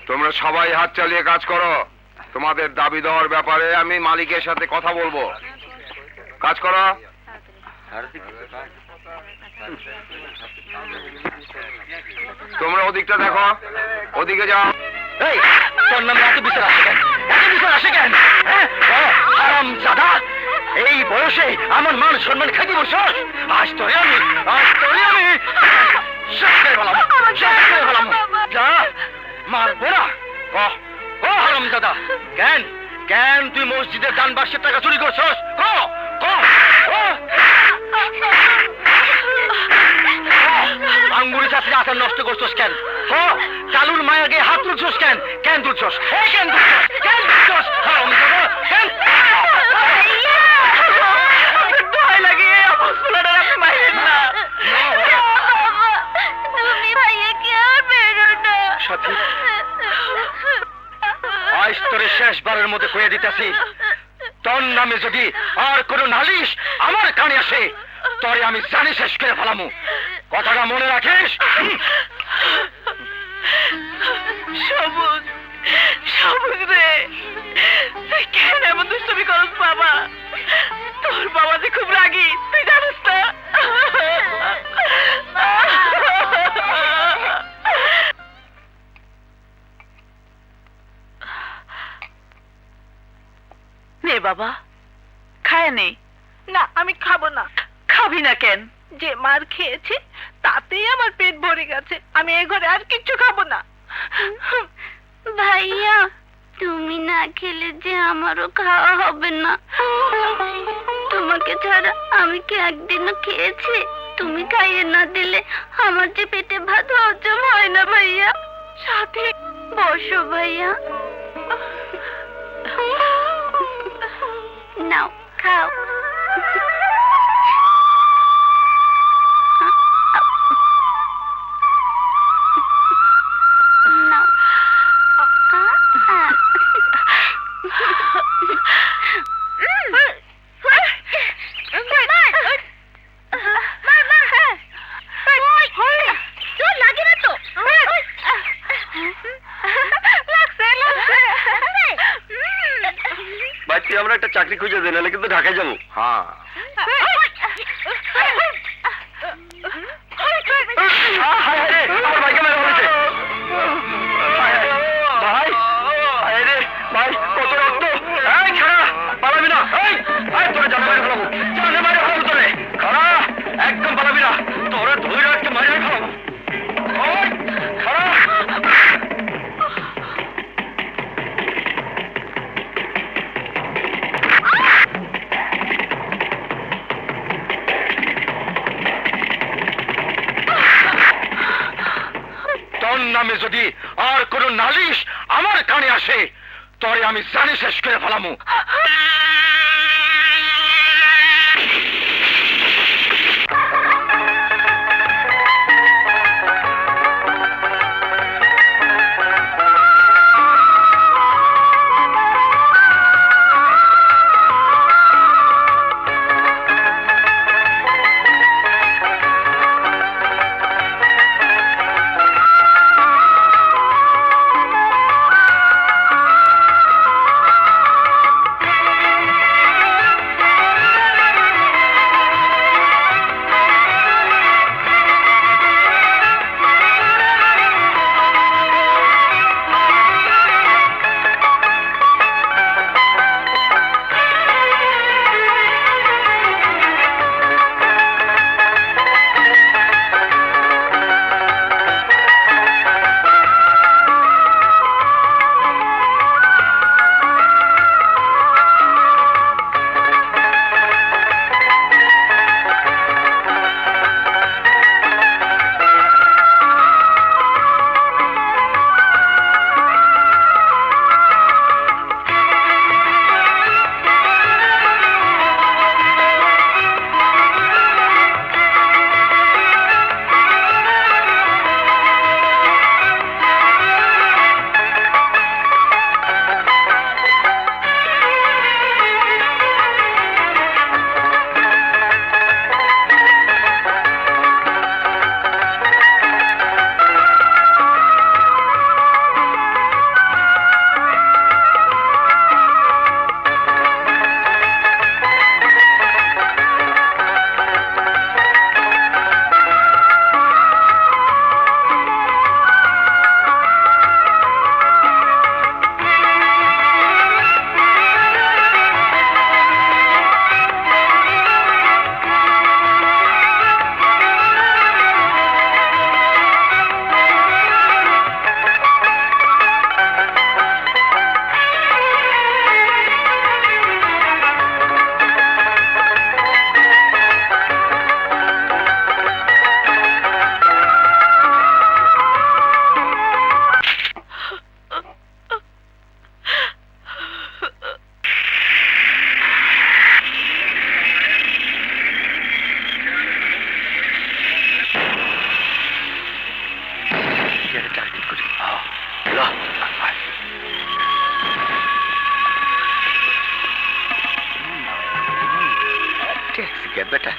তোমরা সবাই হাত চালিয়ে কাজ করো। তোমাদের দাবি দেওয়ার ব্যাপারে আমি মালিকের সাথে কথা বলবো। কাজ করো। তোমরা ওদিকটা দেখো, ওদিকে যাও। এই তোর নামে এত বিচার আসে কেন? এত বিচার আসে কেন? হারামজাদা, এই বয়সে আমার মান সম্মান খাইতে বসছস? আজ তোরে আমি শেষ করে ফেলাম, শেষ করে ফেলাম। যা মারবো না। ও হারামজাদা, কেন কেন তুই মসজিদের দান বাক্সের টাকা চুরি করছস? আঙ্গুরি চাষে আচার নষ্ট করছস কেন? কালুর মায়ের গায়ে হাত তুলছস কেন? কেন তুলছস? কেন তুলছস? কেন তুলছস? ভয় লাগে, আপনি মাইরেন না। তুমি ভাইয়াকে আর বেরো না। সাথী, আজ তোরে শেষবারের মধ্যে কয়ে দিতেছি, তোর নামে যদি আর কোন নালিশ আমার কানে আসে, তোরে আমি জানি শেষ করে ফেলামু। কথাটা মনে রাখিস। সবুজ, সবুজ রে, তুই কেন এমন দুষ্টুমি করস বাবা? তোর বাবা যে খুব রাগী, তুই জানিস না? নে বাবা, খায় নেই। না, আমি খাবো না। খাবি না কেন? যে মার খেয়েছি তাতেই আমার পেট ভরে গেছে। আমি এ ঘরে আর কিচ্ছু খাবো না। ভাইয়া, তুমি না খেলে যে আমারও খাওয়া হবে না। তোমাকে ছাড়া আমি কি একদিনও খেয়েছি? তুমি খাইয়ে না দিলে আমার যে পেটে ভাত হজম হয় না ভাইয়া। সাথে বসো ভাইয়া, নাও খাও। নাও। আমরা একটা চাকরি খুঁজে দেন, নাহলে কিন্তু ঢাকায় যাবো। হ্যাঁ, আমার ভাইকে মেরে ফেলেছে। ভাই, ভাই কত রক্ত! এই খাড়া, পালাবি না। তোরা জানে মারে ফেলাবো, জানে মারে ফেলাবো তোরে। খাড়া, একদম পালাবি না। তোরা ধরে আজকে মারে ফেলাবো। খাড়া। তোর নামে যদি আর কোন নালিশ আমার কানে আসে, তরে আমি জানি শেষ করে ফেলামু। বেটা।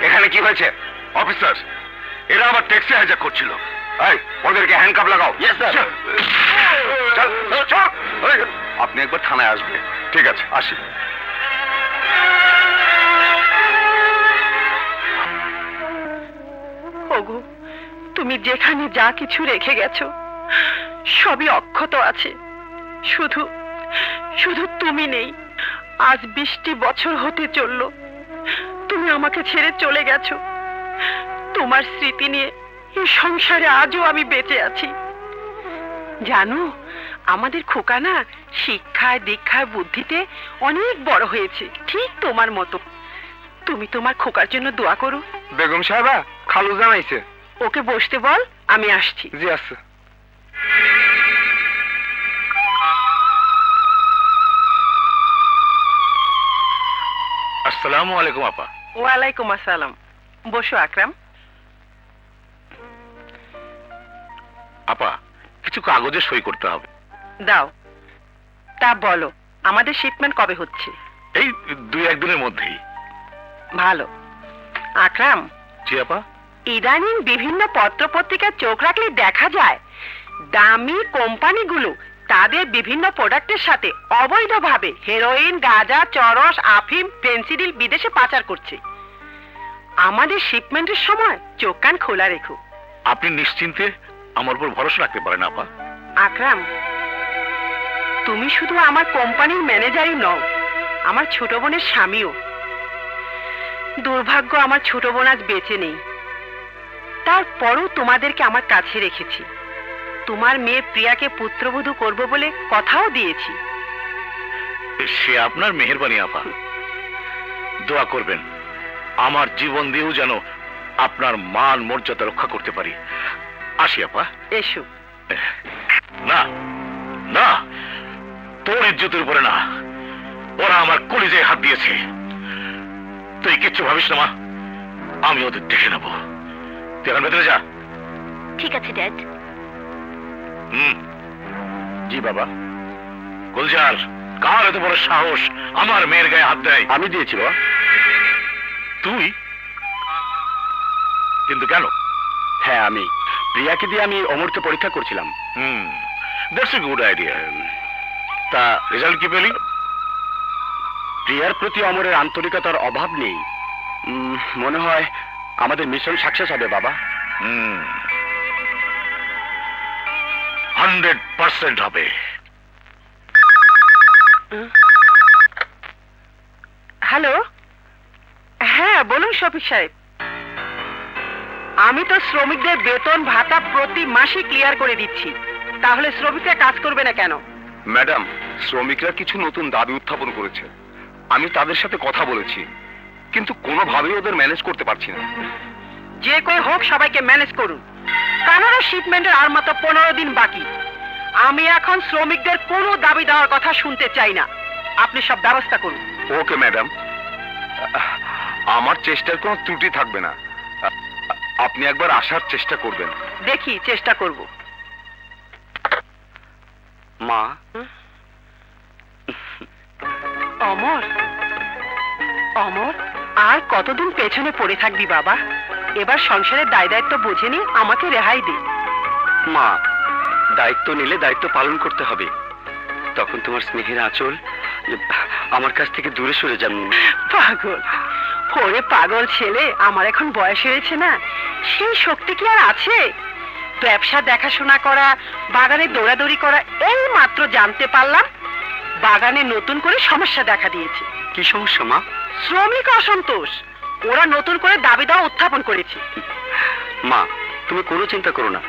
এখানে কি হয়েছে? অফিসার, এরা আমার ট্যাক্সি হাইজ্যাক করছিল। ওদেরকে হ্যান্ডকাপ লাগাও। আপনি একবার থানায় আসবেন। ঠিক আছে, আসি। ওগো, তুমি যেখানে যা কিছু রেখে গেছো সবই অক্ষত আছে, শুধু শুধু তুমি নেই। আজ 20টি বছর হতে চললো তুমি আমাকে ছেড়ে চলে গেছো। তোমার স্মৃতি নিয়ে এই সংসারে আজও আমি বেঁচে আছি। জানো, আমাদের খোকা না শিক্ষায় দীক্ষায় বুদ্ধিতে অনেক বড় হয়েছে, ঠিক তোমার মতো। তুমি তোমার খোকার জন্য দোয়া করো। বেগম সাহেবা, খালু জানাইছে। ওকে বসতে বল, আমি আসছি। জি আছে। আসসালামু আলাইকুম আপা। ওয়ালাইকুম আসসালাম। বসো আকরাম। আপা, কিছু কাগজে সই করতে হবে। দাও। তা বলো, আমাদের শিপমেন্ট কবে হচ্ছে? এই 2-1 দিনের মধ্যেই। ভালো। আকরাম, জি আপা। ইদানিং বিভিন্ন পত্রপত্রিকায় চোখ রাখলে দেখা যায় দামি কোম্পানিগুলো তাদের বিভিন্ন প্রোডাক্টের সাথে অবৈধভাবে হেরোইন, গাঁজা, চরস, আফিম, ফেন্সিডিল বিদেশে পাচার করছে। আমাদের শিপমেন্টের সময় চোখ কান খোলা রেখো। আপনি নিশ্চিন্তে আমার উপর ভরসা রাখতে পারেন আপা। আকরাম, তুমি শুধু আমার কোম্পানির ম্যানেজারই নও, আমার ছোট বোনের স্বামীও। দুর্ভাগ্য, আমার ছোট বোন আজ বেঁচে নেই। তারপরও তোমাদেরকে আমার কাছে রেখেছি। তোমার মেয়ে প্রিয়াকে পুত্রবধূ করব বলে কথাও দিয়েছি। সে আপনার মেহেরবানি আপা। দোয়া করবেন আমার জীবন দিয়েও যেন আপনার মান মর্যাদা রক্ষা করতে পারি। আসি আপা। এসো। না না, তোর ইজ্জতের উপরে না, ওরা আমার কলিজায় হাত দিয়েছে। তুই কিচ্ছু ভাবিস না মা, আমি ওদের দেখে নেবো। তুই এখন ভেতরে যা। ঠিক আছে ড্যাড। জি বাবা। গুলজার, কার এত বড় সাহস আমার মেয়ের গায়ে হাত দেয়? আমি দিয়েছি বাবা। তুই? কিন্তু কেন? হ্যাঁ, আমি প্রিয়াকে দিয়ে আমি অমরকে পরীক্ষা করছিলাম। That's a good idea. তা রেজাল্ট কি পেলি? প্রিয়ার প্রতি অমরের আন্তরিকতার অভাব নেই। মনে হয় আমাদের মিশন সাকসেস হবে বাবা। 100% হবে। হ্যালো, হ্যাঁ বলুন শফিক সাহেব। আমি তো শ্রমিকদের বেতন ভাতা প্রতি মাসে ক্লিয়ার করে দিচ্ছি, তাহলে শ্রমিকরা কাজ করবে না কেন? ম্যাডাম, শ্রমিকরা কিছু নতুন দাবি উত্থাপন করেছে। আমি তাদের সাথে কথা বলেছি, কিন্তু কোনোভাবেই ওদের ম্যানেজ করতে পারছি না। যে কই হোক, সবাইকে ম্যানেজ করুন। কানাডা শিপমেন্টের আর মাত্র 15 দিন বাকি। আমি এখন শ্রমিকদের কোনো দাবি দেওয়ার কথা শুনতে চাই না। আপনি সব ব্যবস্থা করুন। ওকে ম্যাডাম, আমার চেষ্টার কোনো ত্রুটি থাকবে না। আপনি একবার আসার চেষ্টা করবেন। দেখি, চেষ্টা করব। মা, অমর, অমর, আর কতদিন পেছনে পড়ে থাকবি বাবা? এবার সংসারের দায় দায়িত্ব বুঝে নি, আমাকে রেহাই দে। মা, দায়িত্ব নিলে দায়িত্ব পালন করতে হবে। তখন তোমার স্নেহের আঁচল আমার কাছ থেকে দূরে সরে যান। পাগল, ওরে পাগল ছেলে, আমার এখন বয়স হয়েছে না, সেই শক্তি কি আর আছে? ব্যবসা দেখাশোনা করা, বাগানে দৌড়াদৌড়ি করা, এই মাত্র জানতে পারলাম বাগানে নতুন করে সমস্যা দেখা দিয়েছে। কি সমস্যা মা? শ্রমিক অসন্তোষ। ওরা নতুন করে দাবি দাওয়া উত্থাপন করেছে। মা, তুমি কোনো চিন্তা করো না,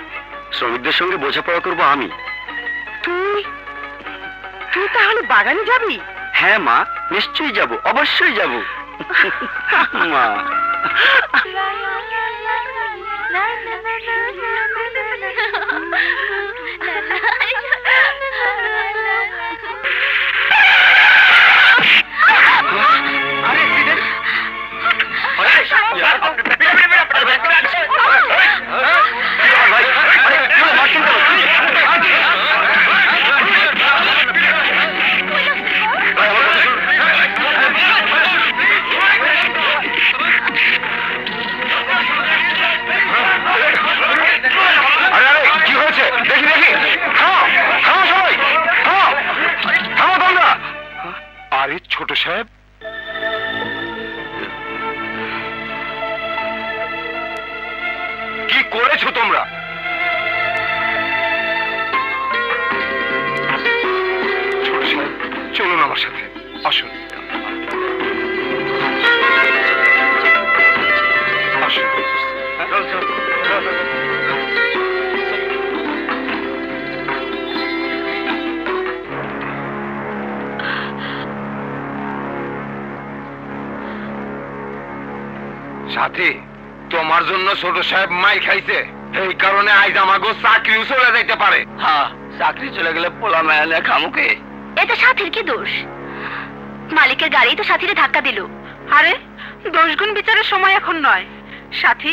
শ্রমিকদের সঙ্গে বোঝাপড়া করবো আমি। তুই তুই তুই তাহলে বাগানে যাবি? হ্যাঁ মা, নিশ্চয়ই যাব, অবশ্যই যাব। মা কি হয়েছে? দেখি দেখি। থামো থামো সবাই, থামো থামো তোমরা। আরে ছোট সাহেব, কি করেছো তোমরা? ছোট সাহেব, চলুন আমার সাথে, আসুন আসুন। সাথী, তোমার জন্য ছোট সাহেব মাই খাইছে, এই কারণে আজ আমাগো চাকরিও চলে যাইতে পারে। হ্যাঁ, চাকরি চলে গেলে পোলা মেয়ালে খামুকে। এটা সাথীর কি দোষ? মালিকের গাড়ি তো সাথীরে ধাক্কা দিল। আরে দোষগুণ বিচারের সময় এখন নয় সাথী,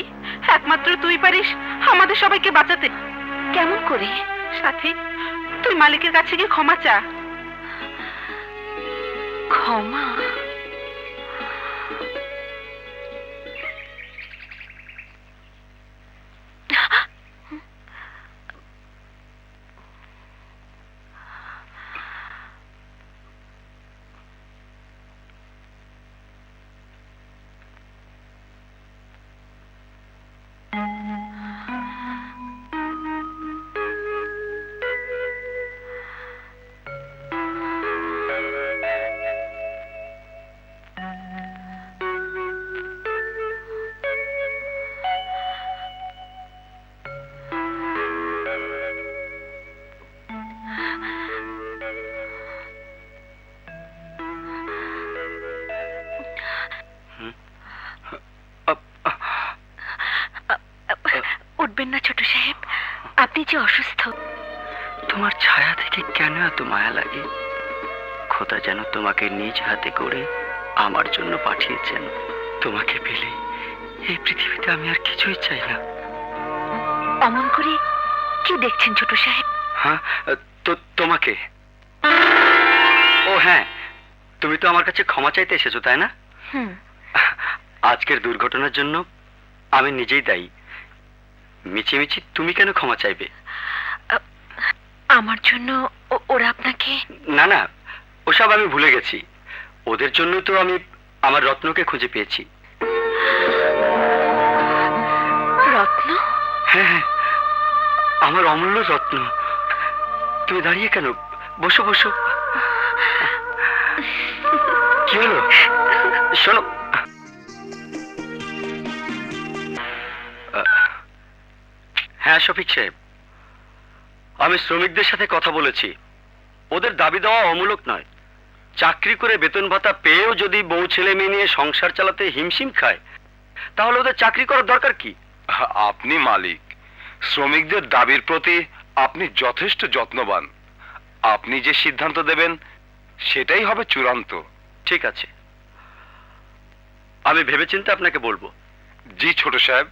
একমাত্র তুই পারিস আমাদের সবাইকে বাঁচাতে। কেমন করে? সাথী, তুই মালিকের কাছে গিয়ে ক্ষমা চা। ক্ষমা? উঠবেন না ছোট সাহেব, আপনি যে অসুস্থ। তোমার ছায়া থেকে কেন এত মায়া লাগে? খোদা যেন তোমাকে নিজ হাতে করে আমার জন্য পাঠিয়েছেন। তোমাকে পেলে এই পৃথিবীতে আমি আর কিছুই চাই না। অমন করে কি দেখছেন ছোট সাহেব? হ্যাঁ, তো তোমাকে। ও হ্যাঁ, তুমি তো আমার কাছে ক্ষমা চাইতে এসেছো, তাই না? আজকের দুর্ঘটনার জন্য আমি নিজেই দায়ী। মিছিমিছি তুমি কেন ক্ষমা চাইবে? আমার জন্য ওরা আপনাকে? না না, ওসব আমি ভুলে গেছি। ওদের জন্য তো আমি আমার রত্নকে খুঁজে পেয়েছি। রত্ন? হ্যাঁ হ্যাঁ, আমার অমূল্য রত্ন। তুমি দাঁড়িয়ে কেন? বসো বসো। কি হলো? শোনো, হ্যাঁ শফিক সাহেব, আমি শ্রমিকদের সাথে কথা বলেছি। ওদের দাবি দেওয়া অমূলক নয়। চাকরি করে বেতন ভাতা পেয়েও যদি বউ ছেলে মেয়ে নিয়ে সংসার চালাতে হিমশিম খায়, তাহলে ওদের চাকরি করার দরকার কি? আপনি মালিক, শ্রমিকদের দাবির প্রতি আপনি যথেষ্ট যত্নবান। আপনি যে সিদ্ধান্ত দেবেন সেটাই হবে চূড়ান্ত। ঠিক আছে, আমি ভেবেচিন্তে আপনাকে বলবো। জি ছোট সাহেব,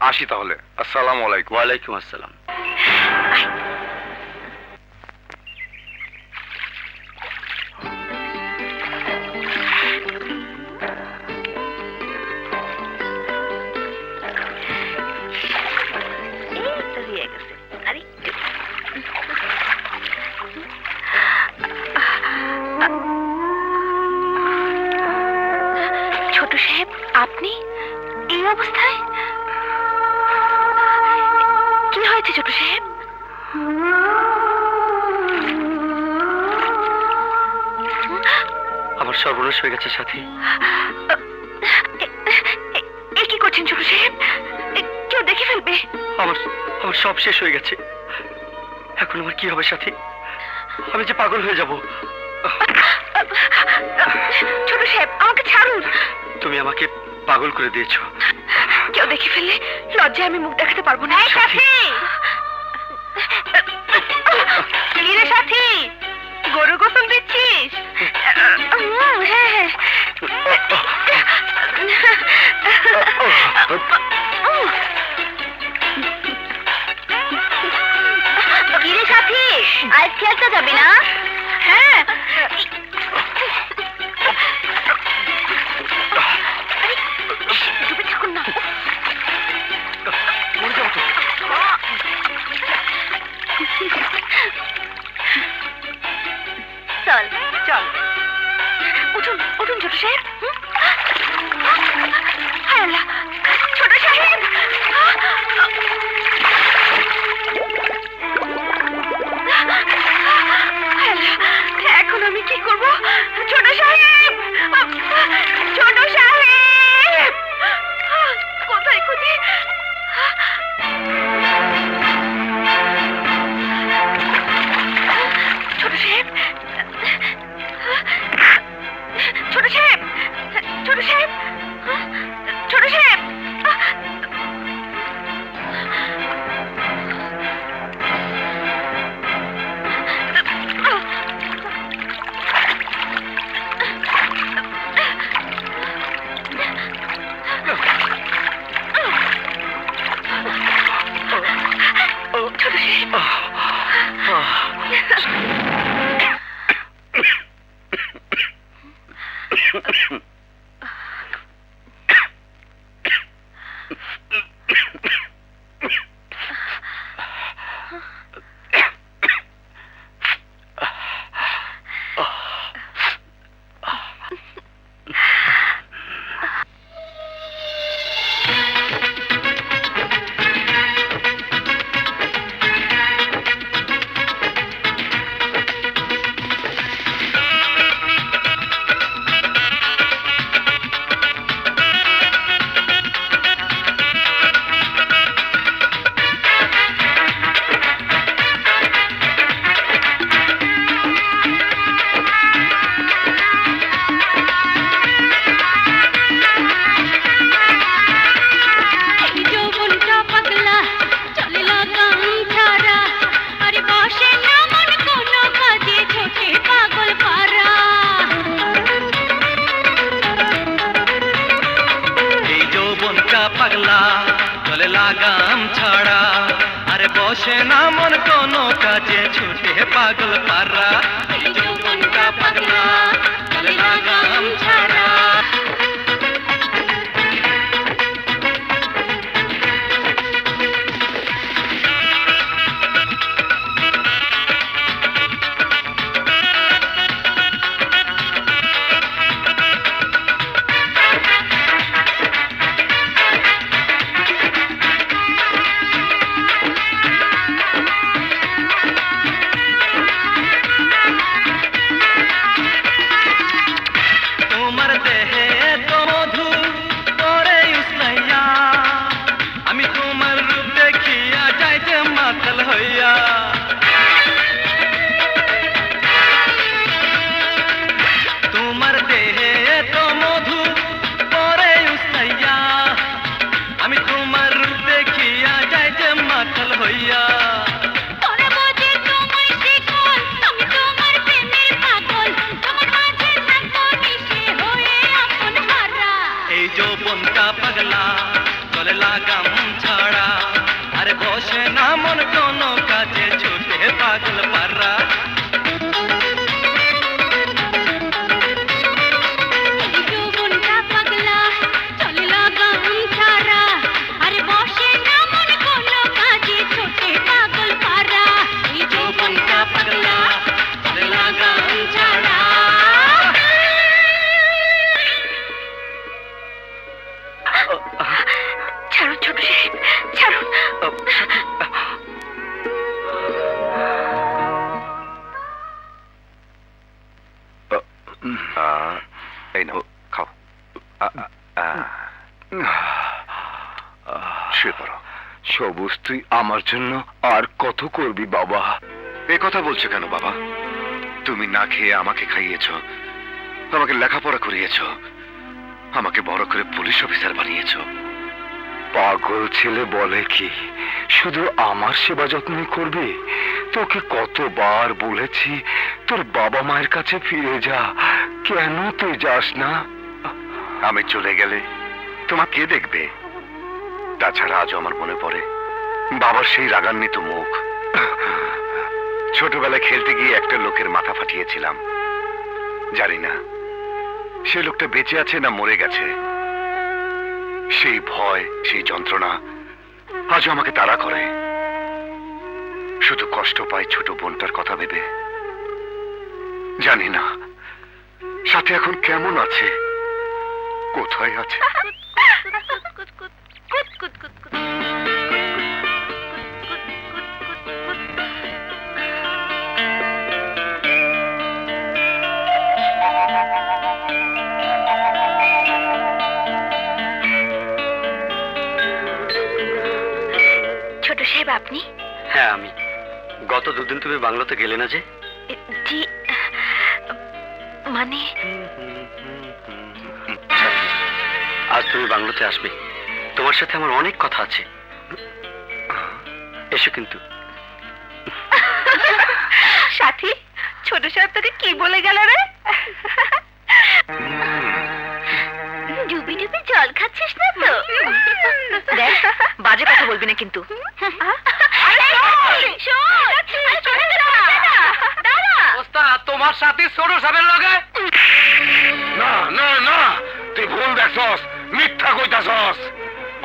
আসি তাহলে। আসসালামু আলাইকুম। ওয়ালাইকুম আসসালাম। ছোট সাহেব, আপনি এই অবস্থায়? কি হয়েছে ছোট সাহেব? আমার সর্বনাশ হয়ে গেছে সাথী। এ কি করছেন ছোট সাহেব? কেউ দেখে ফেলবে। আমার আমার সব শেষ হয়ে গেছে। এখন আমার কি হবে সাথী? আমি যে পাগল হয়ে যাব। সাহেব, আমাকে ছাড়ুন। তুমি আমাকে পাগল করে দিয়েছো। কেউ দেখে ফেললে লজ্জায় আমি মুখ দেখাতে পারবো না। সাথী। কি রে সাথী, গরু গোসল দিচ্ছিস? হ্যাঁ। কি রে সাথী, আজ খেলতে যাবি না? হ্যাঁ। ডুবে থাকুন না। মরে যাবো তো। চল চল, উঠুন উঠুন ছোট সাহেব। হায় আল্লাহ, ছোট সাহেব। হায় আল্লাহ, এখন আমি কি করব? ছোট সাহেব, ছোট সাহেব, কোথায় খুঁজি? ছোট সাহেব, ছোট সাহেব, ছোট সাহেব, ছোট সাহেব। ছোট সাহেব, পাগলা চলে লাগাম ছাড়া, আরে বসে না মন কোনো কাজে, ছুটে পাগল পারা। এই যৌবনটা পাগলা চলে লাগাম ছাড়া। পাগলা চলে লাগাম ছাড়া, আরে বসে না মন কোনো কাজে, ছুটে পাগল পারা। ছাড়ুন ছোট সাহেব, ছাড়ুন। এই নাও খাও। শুয়ে পড়ো। সবুজ, তুই আমার জন্য আর কত করবি বাবা? এ কথা বলছো কেন বাবা? তুমি না খেয়ে আমাকে খাইয়েছ, আমাকে লেখাপড়া করিয়েছো, আমাকে বড় করে পুলিশ অফিসার বানিয়েছো। পাগল ছেলে বলে কি শুধু আমার সেবা যত্নই করবে? তোকে কতবার বলেছি তোর বাবা মায়ের কাছে ফিরে যা, কেন তুই যাস না? আমি চলে গেলে তোমার কে দেখবে? তাছাড়া আজও আমার মনে পড়ে বাবার সেই রাগান্বিত মুখ। ছোটবেলায় খেলতে গিয়ে একটা লোকের মাথা ফাটিয়েছিলাম, জানি না সে লোকটা বেঁচে আছে না মরে গেছে। সেই ভয়, সেই যন্ত্রণা আজও আমাকে তাড়া করে। শুধু কষ্ট পাই ছোট বোনটার কথা ভেবে। জানি না সাথে এখন কেমন আছে, কোথায় আছে। ছোট সাহেব আপনি? হ্যাঁ আমি। গত দুদিন তুমি বাংলোতে গেলে না যে? জি, মানে আজ তুমি বাংলোতে আসবে, তোমার সাথে আমার অনেক কথা আছে। এসো কিন্তু। সাথী, ছোট সাহেব তোকে কি বলে গেল রে? ডুবি ডুবি জল খাচ্ছিস না তো? দেখ, বাজে কথা বলবি না কিন্তু। তোমার সাথে ছোট সাহেবের লগে? না না না, তুই ভুল দেখছস, মিথ্যা কইতাছস।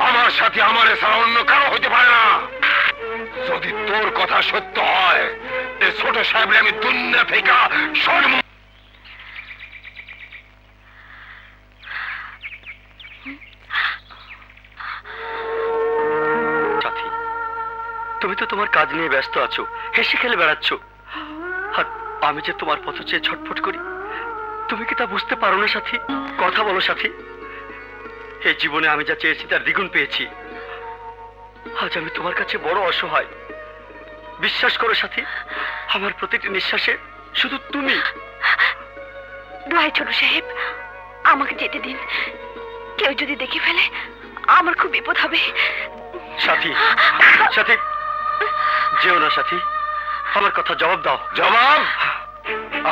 আমার সাথে আমারে ছাড়া অন্য কারো হইতে পারে না। যদি তোর কথা সত্য হয়, এ ছোট সাহেবরে আমি দুনিয়া থেকে সর্ব। সাথী, তুমি তো তোমার কাজ নিয়ে ব্যস্ত আছো, হেসে খেলে বেড়াচ্ছ। আর আমি যে তোমার পথ চেয়ে ছটফট করি, তুমি কি তা বুঝতে পারো না সাথী? কথা বলো সাথী। এই জীবনে আমি যা চেয়েছি তার দ্বিগুণ পেয়েছি। আজ আমি তোমার কাছে বড় অসহায়। বিশ্বাস করো সাথী, আমার প্রতিটি নিঃশ্বাসে শুধু তুমি। দোহাই ছোট সাহেব, আমাকে যেতে দিন। কেউ যদি দেখে ফেলে আমার খুব বিপদ হবে। সাথী, সাথী, যেও না সাথী, আমার কথা জবাব দাও। জবাব?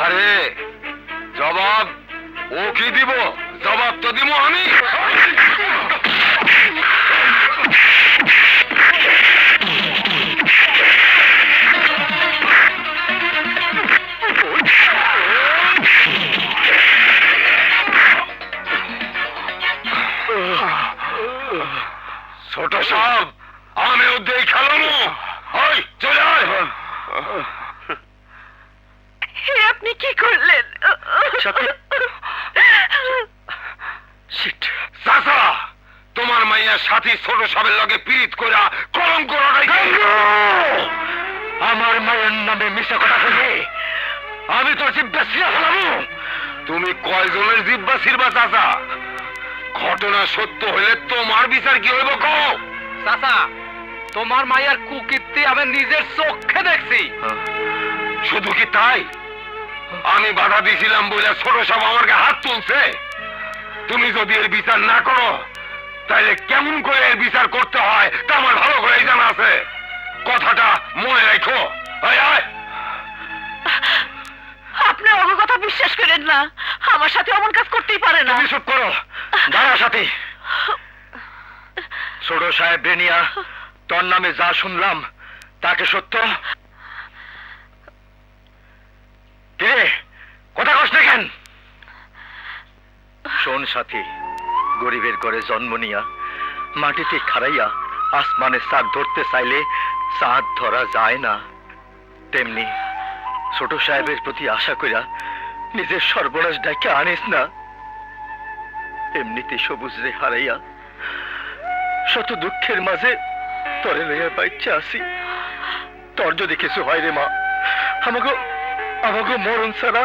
আরে জবাব ও কি দিব? জবাব তো দিব আমি। ছোট সাহেব, আমিও দেই খেলামো। ওই চলে আয়। আপনি কি করলেন? সাথী, শিট। চাচা, তোমার মাইয়া সাথী ছোট সাহেবের লগে পীড়িত কইরা কলঙ্ক রটাই। আমার মায়ের নামে মিশা কথা বলে আমি তোর জিব্বা ছিঁড়ে ফেলাবো। তুমি কয়জনের জিব্বা ছিড়বা চাচা? ঘটনা সত্য হইলে তোমার বিচার কি হইব কও? চাচা, তোমার মায়ের কুকীর্তি আমি নিজের চোখে দেখছি। শুধু কি তাই? আমি বাধা দিছিলাম বলে ছোট সাহেব আমার গায়ে হাত তুলছে। তুমি যদি এর বিচার না করো, তাহলে কেমন করে এর বিচার করতে হয় তা আমার ভালো করেই জানা আছে। কথাটা মনে রাখো। আয় আয়। আপনি ওর কথা বিশ্বাস করেন না। আমার সাথে অমন কাজ করতেই পারে না। তুমি চুপ করো। দাঁড়া সাথী, ছোট সাহেব বেনিয়া তোর নামে যা শুনলাম তাকে সত্য? কে কথা কস না কেন? শোন সাথী, গরিবের ঘরে জন্ম নিয়া মাটিতে খাড়াইয়া আসমানে চাঁদ ধরতে চাইলে চাঁদ ধরা যায় না, তেমনি ছোট সাহেবের প্রতি আশা কইরা নিজের সর্বনাশ ডাকে আনিস না। এমনিতে সবুজ রে হারাইয়া শত দুঃখের মাঝে তরে লইয়া বাইচা আসি। তোর যদি কিছু হয় রে মা, আমাকে মরণ ছাড়া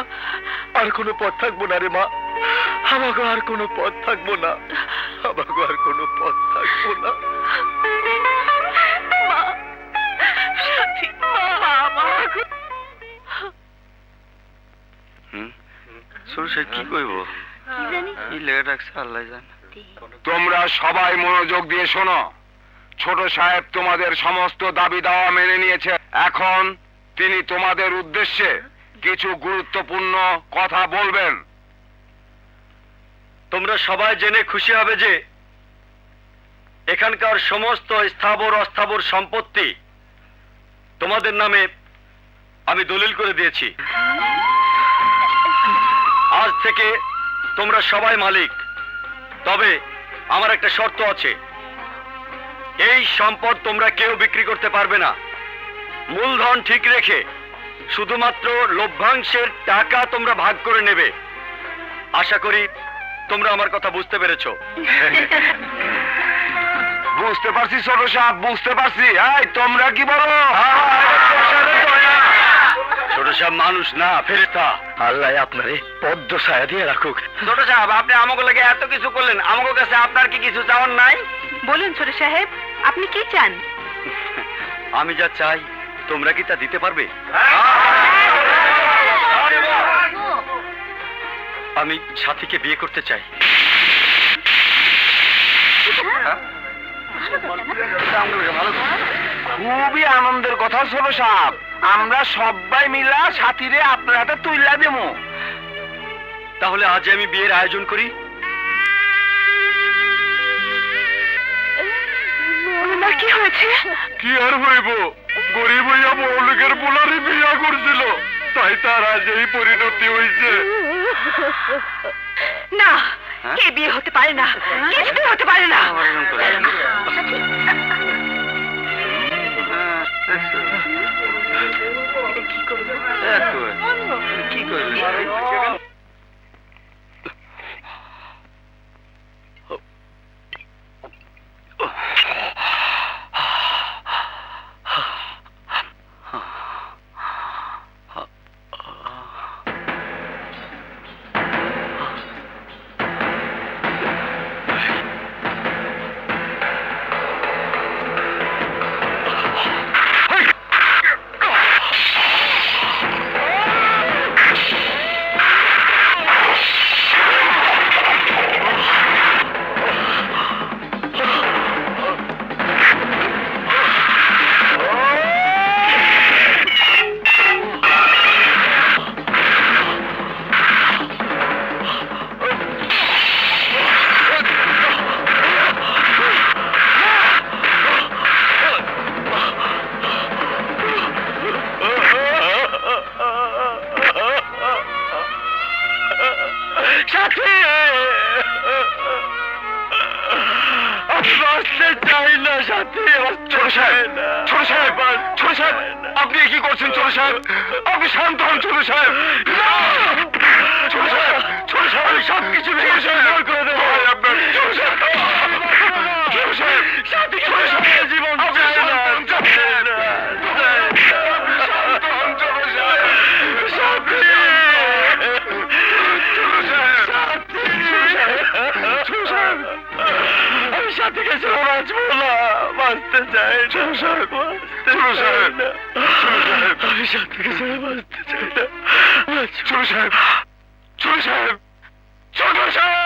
আর কোনো পথ থাকবো না রে মা। আমাকে আর কোনো পথ থাকবো না, আমাকে আর কোনো পথ থাকবো না। ছোট সাহেব কি কইব? কি জানি কি লেগে রাখছে আল্লাহ জানে। তোমরা সবাই মনোযোগ দিয়ে শোনো। ছোট সাহেব তোমাদের সমস্ত দাবি দাওয়া মেনে নিয়েছে। এখন তিনি তোমাদের উদ্দেশ্যে কিছু গুরুত্বপূর্ণ কথা বলবেন। তোমরা সবাই জেনে খুশি হবে যে এখানকার সমস্ত স্থাবর অস্থাবর সম্পত্তি তোমাদের নামে আমি দলিল করে দিয়েছি। আজ থেকে তোমরা সবাই মালিক। তবে আমার একটা শর্ত আছে, এই সম্পদ তোমরা কেউ বিক্রি করতে পারবে না। মূলধন ঠিক রেখে শুধুমাত্র লভ্যাংশের টাকা তোমরা ভাগ করে নেবে। আশা করি তোমরা আমার কথা বুঝতে পেরেছো। বুঝতে পারছি ছোট সাহেব, বুঝতে পারছি। এই তোমরা কি বলো? ছোট সাহেব মানুষ না, ফেরেশতা। আল্লাহ আপনারে পদ্ম ছায়া দিয়ে রাখুক। ছোট সাহেব, আপনি আমাকে লাগে এত কিছু করলেন, আমাকে কাছে আপনার কি কিছু চাওয়ার নাই? বলুন ছোট সাহেব, আপনি কি চান? আমি যা চাই তোমরা কি তা দিতে পারবে? আমি সাথীকে বিয়ে করতে চাই। খুবই আনন্দের কথা ছোট সাহেব। আমরা সবাই মিলা সাথীরে আপনার হাতে তুইলা দেবো। তাহলে আজ আমি বিয়ের আয়োজন করি। ওনার কি হয়েছে? কি আর হইব, গরিব হইয়া বড় লোকের বোলারে বিয়া করছিল, তাই তার আজ এই পরিণতি হইছে। না, এ বিয়ে হতে পারে না, কিছুতেই হতে পারে না। কি করবি? আপনি কি করছেন ছোট সাহেব? আপনি শান্ত হন ছোট সাহেব। ছোট সাহেব, ছোট সাহেব, আমি সবকিছু ভেঙে চুরমার করে দেবো। আপনার ছোট সাহেব, ছোট সাহেব, ছোট সাহেব, জীবন চাই না। সাথীকে ছেড়ে বাঁচবো না, বাঁচতে চাই না। ছোট সাহেব, আমি সাথীকে ছেড়ে বাঁচতে চাই না। ছোট সাহেব, ছোট সাহেব, ছোট সাহেব।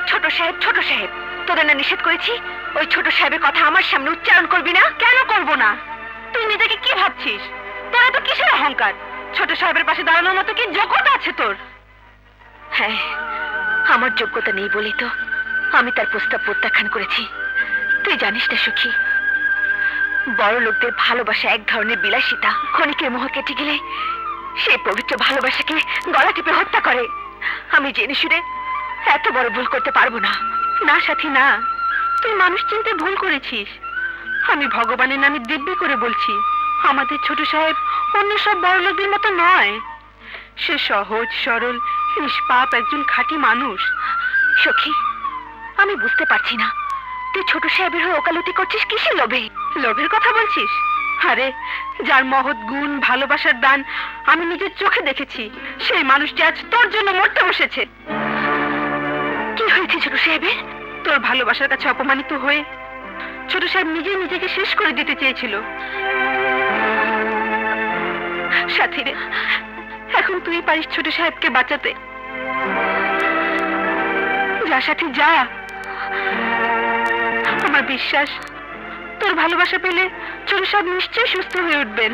ছোট সাহেব, ছোট সাহেব, তোদের না নিষেধ করেছি ওই ছোট সাহেবের কথা আমার সামনে উচ্চারণ করবি না? কেন করব না? তুই নিজেকে কি ভাবছিস? তোর তো কিসের অহংকার? ছোট সাহেবের পাশে দাঁড়ানোর মতো কি যোগ্যতা আছে তোর? হ্যাঁ, আমার যোগ্যতা নেই বলেই তো আমি তার প্রস্তাব প্রত্যাখ্যান করেছি। তুই জানিস না সখী, বড় লোকদের ভালোবাসা এক ধরনের বিলাসিতা। ক্ষণিকের মোহ কেটে গেলে সেই পবিত্র ভালোবাসাকে গলা টিপে হত্যা করে। আমি জেনে শুনে এত বড় ভুল করতে পারবো না। না সাথী, না, তুই মানুষ চিনতে ভুল করেছিস। আমি ভগবানের নামে দিব্যি করে বলছি, আমাদের ছোট সাহেব অন্য সব বড় লোকদের মতো নয়। সে সহজ সরল নিষ্পাপ একজন খাঁটি মানুষ। সখী, আমি বুঝতে পারছি না তুই ছোট সাহেবের হয়ে ওকালতি করছিস কিসের লোভে? লোভের কথা বলছিস? আরে, যার মহৎ গুণ ভালোবাসার দান আমি নিজের চোখে দেখেছি, সেই মানুষটি আজ তোর জন্য মরতে বসেছে। কি হয়েছে ছোট সাহেবের? তোর ভালোবাসার কাছে অপমানিত হয়ে ছোট সাহেব নিজেকে শেষ করে দিতে চেয়েছিল। সাথী রে, এখন তুই পারিস ছোট সাহেবকে বাঁচাতে। যা সাথী যা, আমার বিশ্বাস তোর ভালোবাসা পেলে ছোট সাহেব নিশ্চয়ই সুস্থ হয়ে উঠবেন।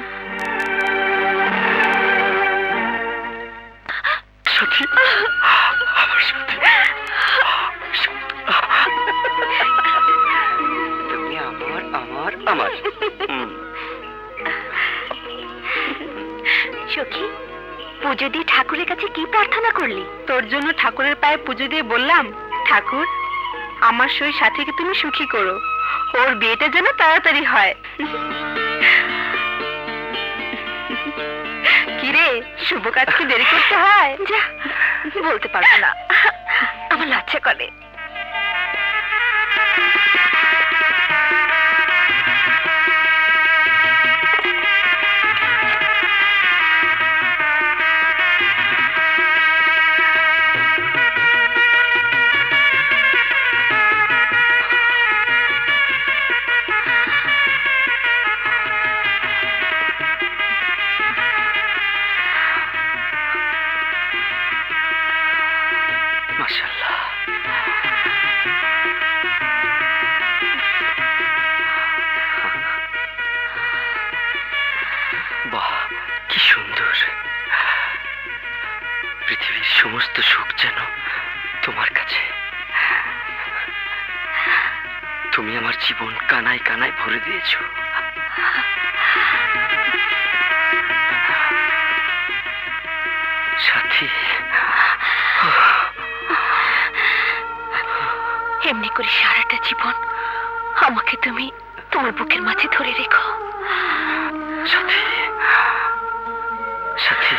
সাথী, আমার সাথী, তুমি আমার আমার আমার। সখী, পুজো দিয়ে ঠাকুরের কাছে কি প্রার্থনা করলি? তোর জন্য ঠাকুরের পায়ে পুজো দিয়ে বললাম, ঠাকুর আমার সই সাথীকে তুমি সুখী করো, ওর বিয়েটা যেন তাড়াতাড়ি হয়। কিরে, শুভ কাজ কি দেরি করতে হয়? যা, বলতে পারবো না, আমার লজ্জা করে। মাশাআল্লাহ, বাহ কি সুন্দর। পৃথিবীর সমস্ত সুখ যেন তোমার কাছে। তুমি আমার জীবন কানায় কানায় ভরে দিয়েছো। সাথী, এমনি করে সারাটা জীবন আমাকে তুমি তোমার বুকের মাঝে ধরে রেখো। সাথী, সাথী,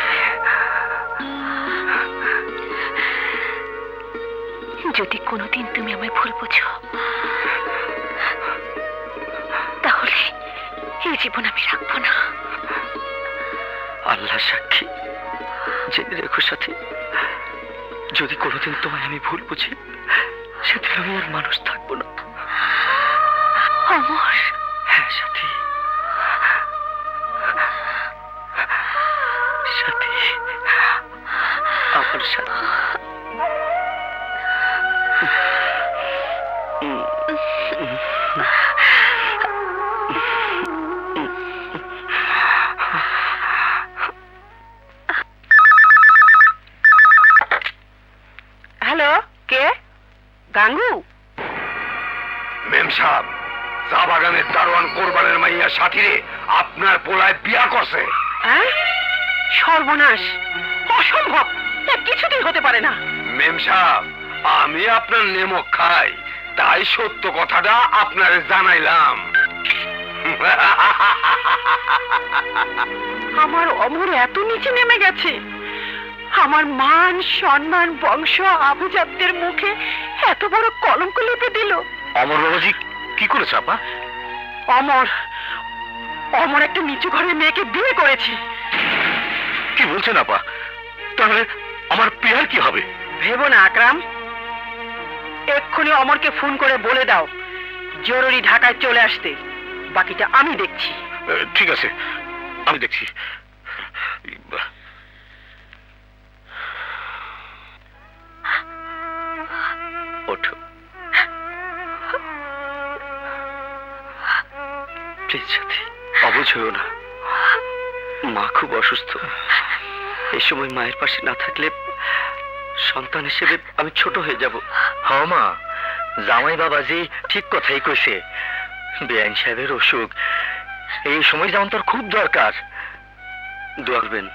যদি কোনোদিন তুমি আমায় ভুল বোঝো, তাহলে এই জীবন আমি রাখবো না। আল্লাহ সাক্ষী, জেনে রেখো সাথী, যদি কোনোদিন তোমায় আমি ভুল বুঝি, সেদিন আমি আর মানুষ থাকবো না। অমর, হ্যাঁ সাথী, সাথী, আমার সাথী। হ্যালো, কে? গাঙ্গু? মেম সাহেব, চা বাগানের দারোয়ান কোরবানের মাইয়া সাথীরে আপনার পোলায় বিয়া করছে। হ্যাঁ? সর্বনাশ, অসম্ভব, তা কিছুতেই হতে পারে না। মেম সাহেব, আমি আপনার নেমক খাই, তাই সত্য কথাটা আপনারে জানাইলাম। আমার অমর এত নিচে নেমে গেছে, আমার মান সম্মান বংশ আভিজাত্যের মুখে এত বড় কলঙ্ক লিপে দিল। অমর বাবাজি কি করেছে আপা? অমর অমর একটা নিচু ঘরের মেয়েকে বিয়ে করেছে। কি বলছেন আপা? তাহলে আমার পিয়ার কি হবে? ভেবো না আকরাম, এক্ষুনি অমরকে ফোন করে বলে দাও জরুরি ঢাকায় চলে আসতে। বাকিটা আমি দেখছি। ঠিক আছে, আমি দেখছি। ওঠো প্লিজ সাথী, অবুঝ হও না। মা খুব অসুস্থ। এই সময় মায়ের পাশে না থাকলে সন্তান হিসেবে আমি ছোট হয়ে যাব। হ্যাঁ মা, জামাই বাবাজি ঠিক কথাই কইছে। বেআইন সাহেবের অসুখ এই সময় যেমন তোর খুব দরকার। দোয়া করবেন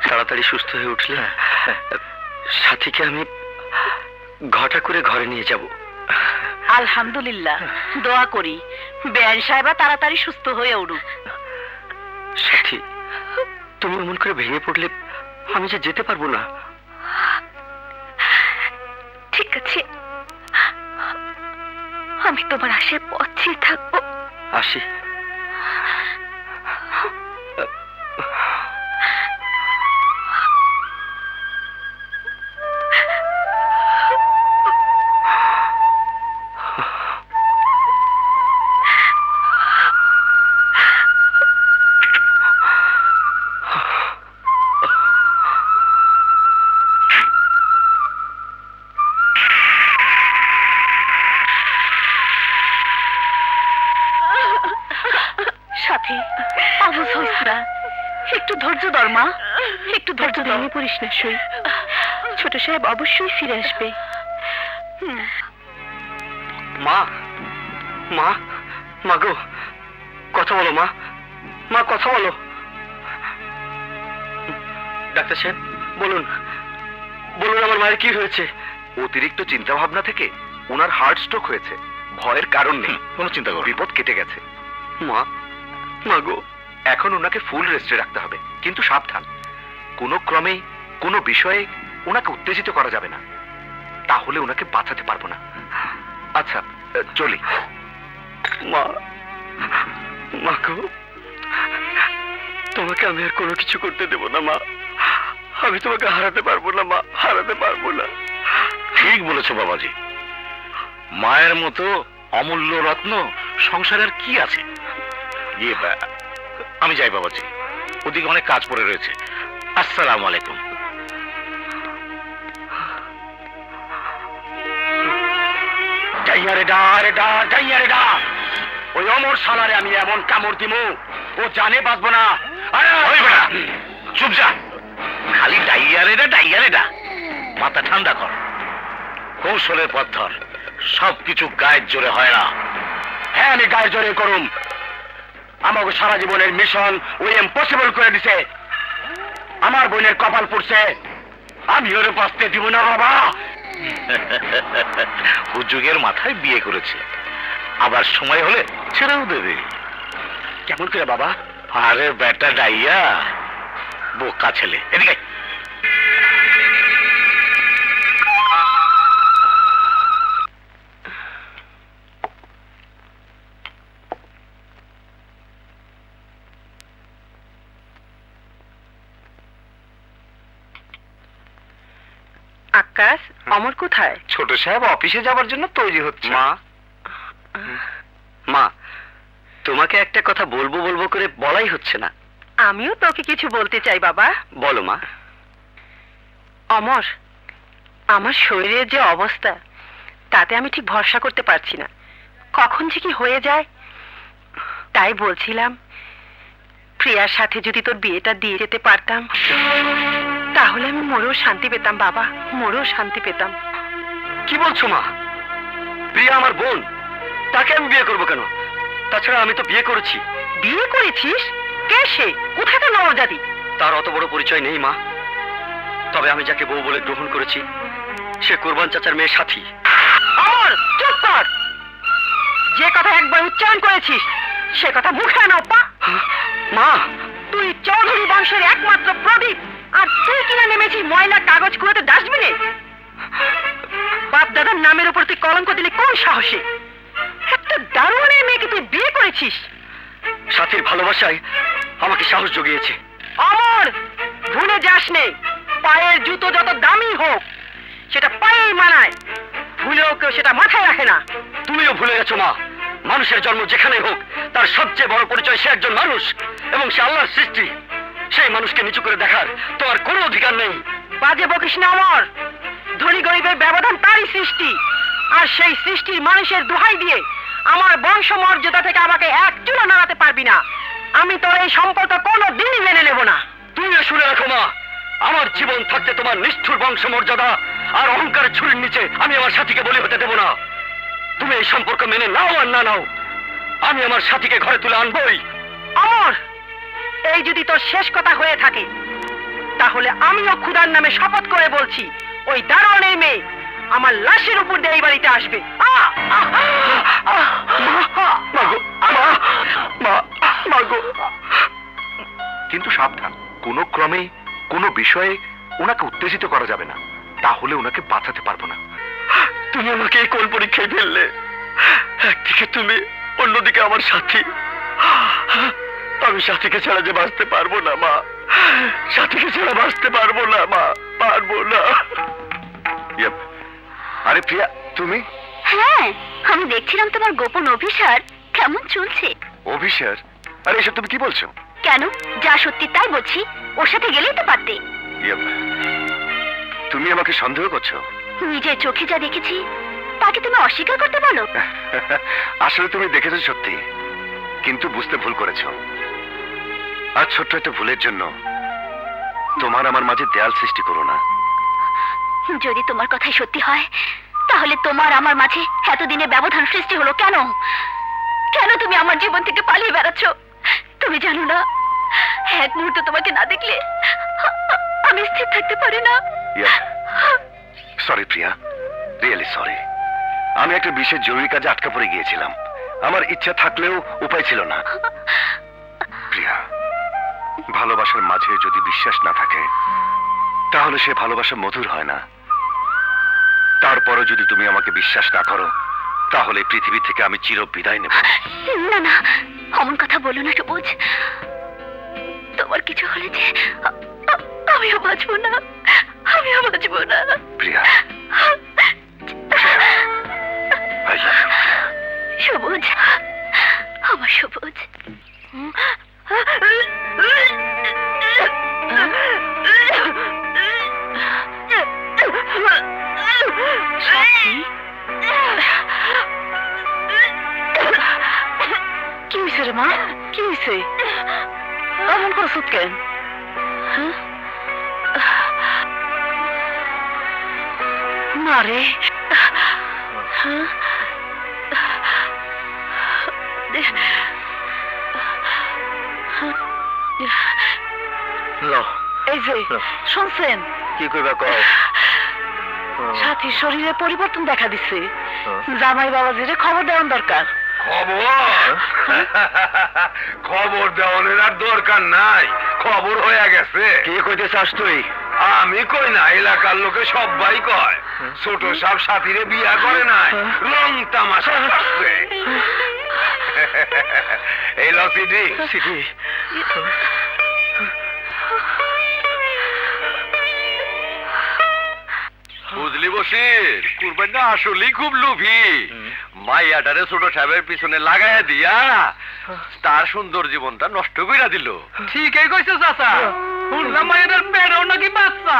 তাড়াতাড়ি সুস্থ হয়ে উঠলে সাথীকে আমি ঘটা করে ঘরে নিয়ে যাব। আলহামদুলিল্লাহ, দোয়া করি বেআইন সাহেবা তাড়াতাড়ি সুস্থ হয়ে উঠুক। সাথী, তুমি এমন করে ভেঙে পড়লে আমি যে যেতে পারবো না। ঠিক আছে, আমি তোমার আশায় পথে থাকবো। আসি। একটু ধৈর্য ধর মা, একটু ধৈর্য ধর। ভেঙে পড়িস না সই, ছোট সাহেব অবশ্যই ফিরে আসবে। মা, মা, মা গো, কথা বলো মা, মা কথা বলো। ডাক্তার সাহেব বলুন, বলুন আমার মায়ের কি হয়েছে? অতিরিক্ত চিন্তা ভাবনা থেকে ওনার হার্ট স্ট্রোক হয়েছে। ভয়ের কারণ নেই, কোনো চিন্তা করো না। বিপদ কেটে গেছে। মা, মা গো, এখন ওনাকে ফুল রেস্টে রাখতে হবে, কিন্তু সাবধান, কোনো ক্রমেই কোনো বিষয়ে ওনাকে উত্তেজিত করা যাবে না, তাহলে ওনাকে বাঁচাতে পারবো না। আচ্ছা, চলি। মা, মা গো, তোমাকে আমি আর কোনো কিছু করতে দেব না মা। আমি তোমাকে হারাতে পারবো না মা, হারাতে পারবো না। ঠিক বলেছো বাবাজি, মায়ের মতো অমূল্য রত্ন সংসারের কি আছে। আমি যাই বাবাজি, ওদিকে অনেক কাজ পড়ে রয়েছে। আসসালামু আলাইকুম। ডাইয়ারে ডা, রে ডা, ডাইয়ারে ডা। ওই অমর শালারে আমি এমন কামড় দিমু, ও জানে বাঁচবো না। আরে ওই বেটা, চুপ যা। খালি ডাইয়ারেটা মাথা ঠান্ডা কর, কৌশলের পথ ধর। সবকিছু গায়ের জোরে হয় না। হ্যাঁ, আমি গায়ের জোরে করুম। আমাকে সারা জীবনের মিশন ওই ইম্পসিবল করে দিছে। আমার বোনের কপাল পড়ছে, আমি ওরে বাঁচতে দিব না বাবা। হুজুগের মাথায় বিয়ে করেছে, আবার সময় হলে ছেড়েও দেবে। কেমন করে বাবা? আরে বেটা ডাইয়া, বোকা ছেলে, এদিকে। আকাশ, অমর কোথায়? ছোট সাহেব অফিসে যাবার জন্য তৈরি হচ্ছে। মা, মা, তোমাকে একটা কথা বলবো বলবো করে বলাই হচ্ছে না। আমিও তোকে কিছু বলতে চাই বাবা। বলো মা। অমর, আমার শরীরের যে অবস্থা, তাতে আমি ঠিক ভরসা করতে পারছি না, কখন যে কি হয়ে যায়। তাই বলছিলাম, প্রিয়ার সাথে যদি তোর বিয়েটা দিয়ে যেতে পারতাম, তাহলে আমি মরেও শান্তি পেতাম বাবা, মরেও শান্তি পেতাম। কি বলছো মা? প্রিয়া আমার বোন, তাকে আমি বিয়ে করবো কেন? তাছাড়া আমি তো বিয়ে করেছি। বিয়ে করেছিস? কে সে? কোথাকার নবজাতি? তার অত বড় পরিচয় নেই মা, তবে আমি যাকে বউ বলে গ্রহণ করেছি সে কোরবান চাচার মেয়ের সাথী। অমর, চুপ কর। যে কথা একবার উচ্চারণ করেছিস, সে কথা মুখে আনো পা। মা, তুই চৌধুরী বংশের একমাত্র প্রদীপ, আর তুই কিনা নেমেছিস ময়লা কাগজ কুড়োতে ডাস্টবিনে। বাপ দাদার নামের উপর তুই কলঙ্ক দিলে কোন সাহসে? একটা দারোয়ানের মেয়েকে তুই বিয়ে করেছিস। সাথীর ভালোবাসায় আমাকে সাহস জুগিয়েছে। অমর, ভুলে যাস নে, পায়ের জুতো যত দামি হোক, সেটা পায়েই মানায়, ভুলেও কেউ সেটা মাথায় রাখে না। তুমিও ভুলে গেছো মা, মানুষের জন্ম যেখানে হোক তার সবচেয়ে বড় পরিচয় সে একজন মানুষ, এবং সে আল্লাহর সৃষ্টি। সেই মানুষকে নিচু করে দেখার তোমার কোনো অধিকার নেই। বাজে বকিস না অমর। ধনী গরিবের ব্যবধান তারই সৃষ্টি, আর সেই সৃষ্টির মানুষের দোহাই দিয়ে আমার বংশ মর্যাদা থেকে আমাকে এক চুলো নাড়াতে পারবি না। আমি তোর এই সম্পর্ক কোনো দিনই মেনে নেব না। তুমিও শুনে রাখো মা, আমার জীবন থাকতে তোমার নিষ্ঠুর বংশ মর্যাদা আর অহংকারের ছুরির নিচে আমি আমার সাথীকে বলি হতে দেব না। তুমি এই সম্পর্ক মেনে নাও আর না নাও, আমি আমার সাথীকে ঘরে তুলে আনবই। অমর, এই যদি তোর শেষ কথা হয়ে থাকে, তাহলে আমিও খুদার নামে শপথ করে বলছি, ওই দারোয়ানের মেয়ে আমার লাশের উপর দিয়ে এই বাড়িতে আসবে। কিন্তু সাবধান, কোনো ক্রমেই কোনো বিষয়ে ওনাকে উত্তেজিত করা যাবে না, তাহলে ওনাকে বাঁচাতে পারবো না। তুমি আমাকে এই কোন পরীক্ষায় ফেললে? একদিকে তুমি, অন্যদিকে আমার সাথী। আমি সাথীকে ছাড়া যে বাঁচতে পারবো না মা, সাথীকে ছাড়া বাঁচতে পারবো না মা, পারবো না। আরে প্রিয়া, তুমি? হ্যাঁ, আমি দেখছিলাম তোমার গোপন অভিসার কেমন চলছে। অভিসার? আরে এসব তুমি কি বলছো? কেন, যা সত্যি তাই বলছি, ওর সাথে গেলেই তো পারতে। তুমি আমাকে সন্দেহ করছো? নিজের চোখে যা দেখেছি তাকে তুমি অস্বীকার করতে বলো? আসলে তুমি দেখেছো সত্যি, কিন্তু বুঝতে ভুল করেছো। আর ছোট্ট একটা ভুলের জন্য তোমার আমার মাঝে দেয়াল সৃষ্টি করো না। যদি তোমার কথাই সত্যি হয় তাহলে তোমার আমার মাঝে এতদিনে ব্যবধান সৃষ্টি হলো কেন? কেন তুমি আমার জীবন থেকে পালিয়ে বেড়াচ্ছ? তুমি জানো না এক মুহূর্ত তোমাকে না দেখলে আমি স্থির থাকতে পারি না। সরি প্রিয়া, রিয়েলি সরি। আমি একটা বিশেষ জরুরি কাজে আটকা পড়ে গিয়েছিলাম। আমার ইচ্ছা থাকলেও উপায় ছিল না। প্রিয়া, ভালোবাসার মাঝে যদি বিশ্বাস না থাকে তাহলে সে ভালোবাসা মধুর হয় না। তারপরও যদি তুমি আমাকে বিশ্বাস না করো তাহলে পৃথিবী থেকে আমি চির বিদায় নেব। না না, অমন কথা বলো না সবুজ। তোমার কিছু হলে যে আমিও বাঁচবো না, আমিও বাঁচবো না। প্রিয়া, I love you. সবুজ, আমার সবুজ। কি হয়েছে রে মা? কি হয়েছে? এমন করছো কেন? না রে, এই যে শুনছেন কি কইবা কও? সাথীর শরীরে পরিবর্তন দেখা দিচ্ছে। জামাই বাবাজিরে খবর দেওয়ার দরকার। খবর দেওয়ার আর দরকার নাই, খবর হয়ে গেছে। কি কইতে চাস তুই? আমি কই না, এলাকার লোকে সবাই কয় ছোট সাপ সাথীরে বিয়া করে নাই, রং তামাশা করছে। এই ল সিডি। বুঝলি বসির, কুরবানি আসলেই খুব লোভী। মাইয়াটারে ছোট সাহেবের পিছনে লাগাইয়া দিয়া তার সুন্দর জীবনটা নষ্ট কইরা দিল। ঠিকই কইছো চাচা, শুনলাম মায়েদের পেটও নাকি বাচ্চা।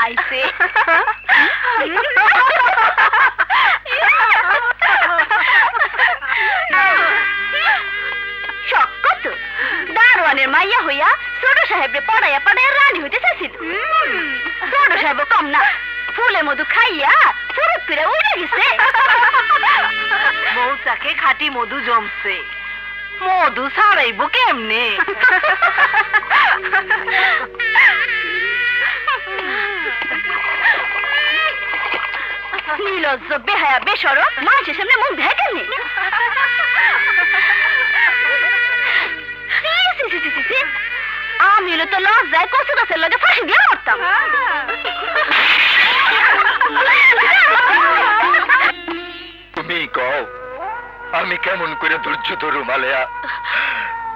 আইছে শখ কত দারোয়ানের মাইয়া হইয়া ছোট সাহেবরে পড়াইয়া পড়াইয়া রানী হইতে চাইছিল। ছোট সাহেব কম না, ফুলে মধু খাইয়া ফুরুত করে উড়ে গেছে। মৌচাকে খাঁটি মধু জমছে, মধু ছাড়াইব কেমনে? নির্লজ্জ বেহায়া বেসরম মানুষের সামনে মুখ দেয় কেমনি? আমি হলো তো লজ্জায় কচু গাছের লগে ফাঁসি দিয়ে মরতাম। তুমি কও আমি কেমন করে ধৈর্য ধরু মালেয়া?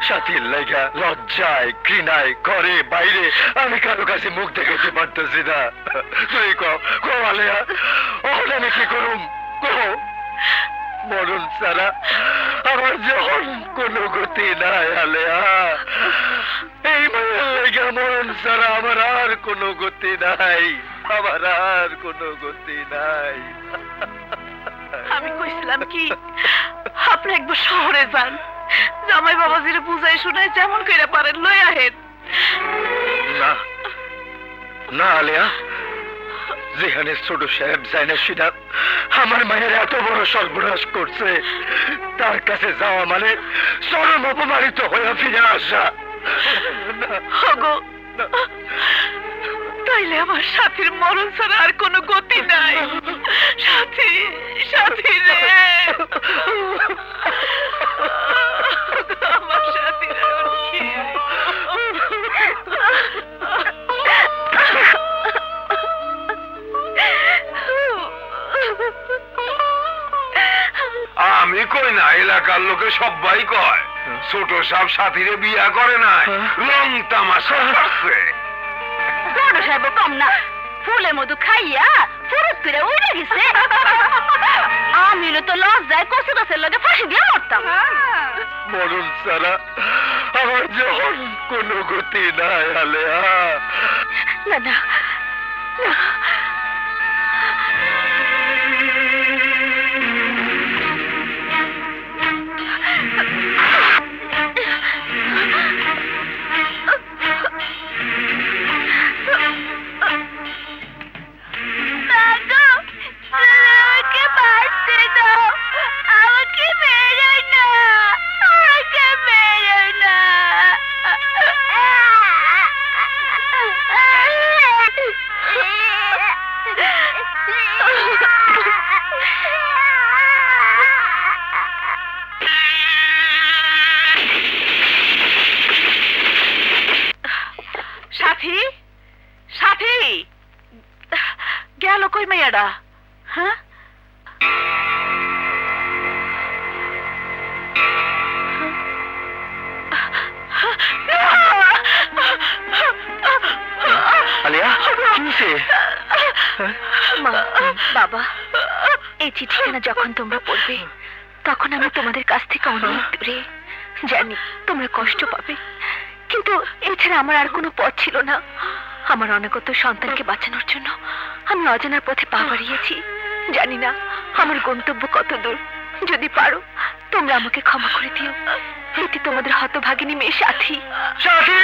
সাথীর লাইগা লজ্জায় ঘৃণায় ঘরে বাইরে আমি কারো কাছে মুখ দেখাতে পারতেছি না। তুই কও কও মালেয়া, ওখানে আমি কি করুম? কও। মরণ ছাড়া আমার যখন কোনো গতি নাই আলেয়া, এই মায়ের লাইগা মরণ ছাড়া আমার আর কোনো গতি নাই, আমার আর কোনো গতি নাই। আমি কইছিলাম কি আপনি একবার শহরে যান, জামাই বাবাজিরে বুঝাই শুনাই যেমন কইরা পারেন লই আহেন। না না আলেয়া, যেখানে ছোট সাহেব যায় না সেটা আমার মায়ের এত বড় সর্বনাশ করছে, তার কাছে যাওয়া মানে চরম অপমানিত হয়ে ফিরে আসা। হগো, তাইলে আমার সাথীর মরণ ছাড়া আর কোনো গতি নাই। সাথী, সাথী রে, আমার সাথীর এখন কি? আমি কই না, এলাকার লোকে সবাই কয় ছোট সাহেব সাথীরে বিয়া করে নাই, রং তামাশা করছে। ছোট সাহেব কম না, ফুলের মধু খাইয়া ফুরুত করে উড়ে গেছে। আমি তো লজ্জায় কচু গাছের লগে ফাঁসি দিয়ে মরতাম। মরণ ছাড়া আমার যখন কোনো গতি নাই আলেয়া। না না না। আমাকে বাঁচতে দাও, আমাকে মেরো না, আমাকে মেরো না। সাথী, সাথী, গেল কই মেয়েরা? হ্যাঁ, আলিয়া কি হয়েছে? মা, বাবা, এই চিঠিখানা যখন তোমরা পড়বে তখন আমি তোমাদের কাছ থেকে অনেক দূরে। জানি তোমরা কষ্ট পাবে, কিন্তু এছাড়া আমার আর কোনো পথ ছিল না। আমার অনাগত সন্তানকে বাঁচানোর জন্য আমি অজানার পথে পা বাড়িয়েছি। জানি না আমার গন্তব্য কত দূর। যদি পারো তোমরা আমাকে ক্ষমা করে দিও। এটি তোমাদের হতভাগিনী মেয়ে সাথী। সাথী!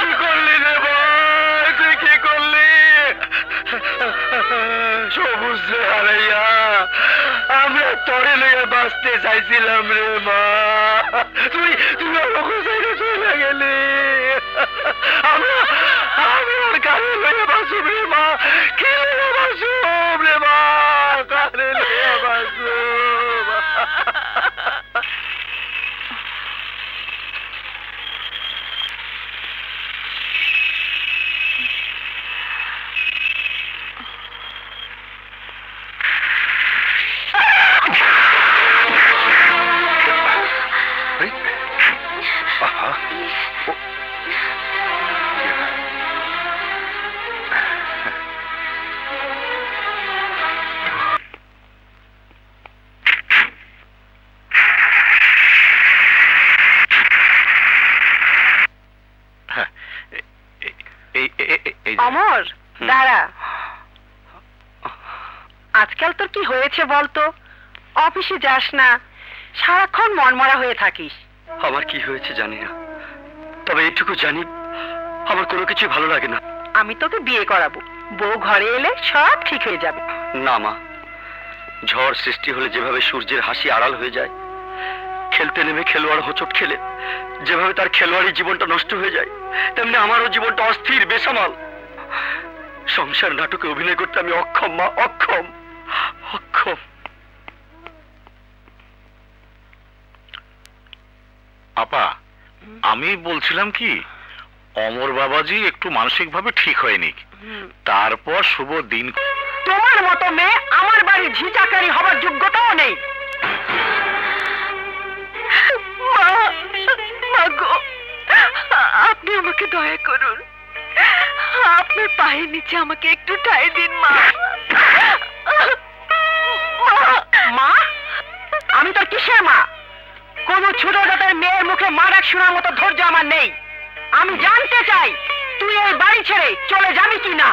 কি করলি রে ভাই, তুই কি করলি? সবুজ রে হারাইয়া আমরা তরে লইয়া বাঁচতে চাইছিলাম রে মা। তুই তুই আমাকে ছেড়ে চলে গেলি। আমরা আর কারে লইয়া বাঁচুম রে মা? কি লইয়া বাঁচুম রে মা? কারে লইয়া বাঁচুম? অমর, দাঁড়া। আজকাল তোর কি হয়েছে বলতো? অফিসে যাস না, সারাক্ষণ মনমরা হয়ে থাকিস। আমার কি হয়েছে জানি না, তবে এইটুকু জানি আমার কোনো কিছু ভালো লাগে না। আমি তোকে বিয়ে করাবো, বউ ঘরে এলে সব ঠিক হয়ে যাবে। না মা, ঝড় সৃষ্টি হলে যেভাবে সূর্যের হাসি আড়াল হয়ে যায়, খেলতে নেমে খেলোয়াড় হোঁচট খেলে যেভাবে তার খেলোয়াড়ি জীবনটা নষ্ট হয়ে যায়, তেমনি আমারও জীবনটা অস্থির, বেসামাল। সংসার নাটকে অভিনয় করতে আমি অক্ষম মা, অক্ষম অক্ষম। আপা, আমি বলছিলাম কি, অমর বাবাজি একটু মানসিকভাবে ঠিক হয়নি, তারপর শুভ দিন। তোমার মতো মেয়ে আমার বাড়ির ঝিচাকারি হবার যোগ্যতাও নেই। মা, মা গো, আপনি আমাকে দয়া করুন, আপনার পায়ের নিচে আমাকে একটু ঠাঁই দিন মা। মা, আমি তোর কিসের মা? কোন ছোট জাতের মেয়ের মুখে মা ডাক শোনার মতো ধৈর্য আমার নেই। আমি জানতে চাই তুই এই বাড়ি ছেড়ে চলে যাবি কি না।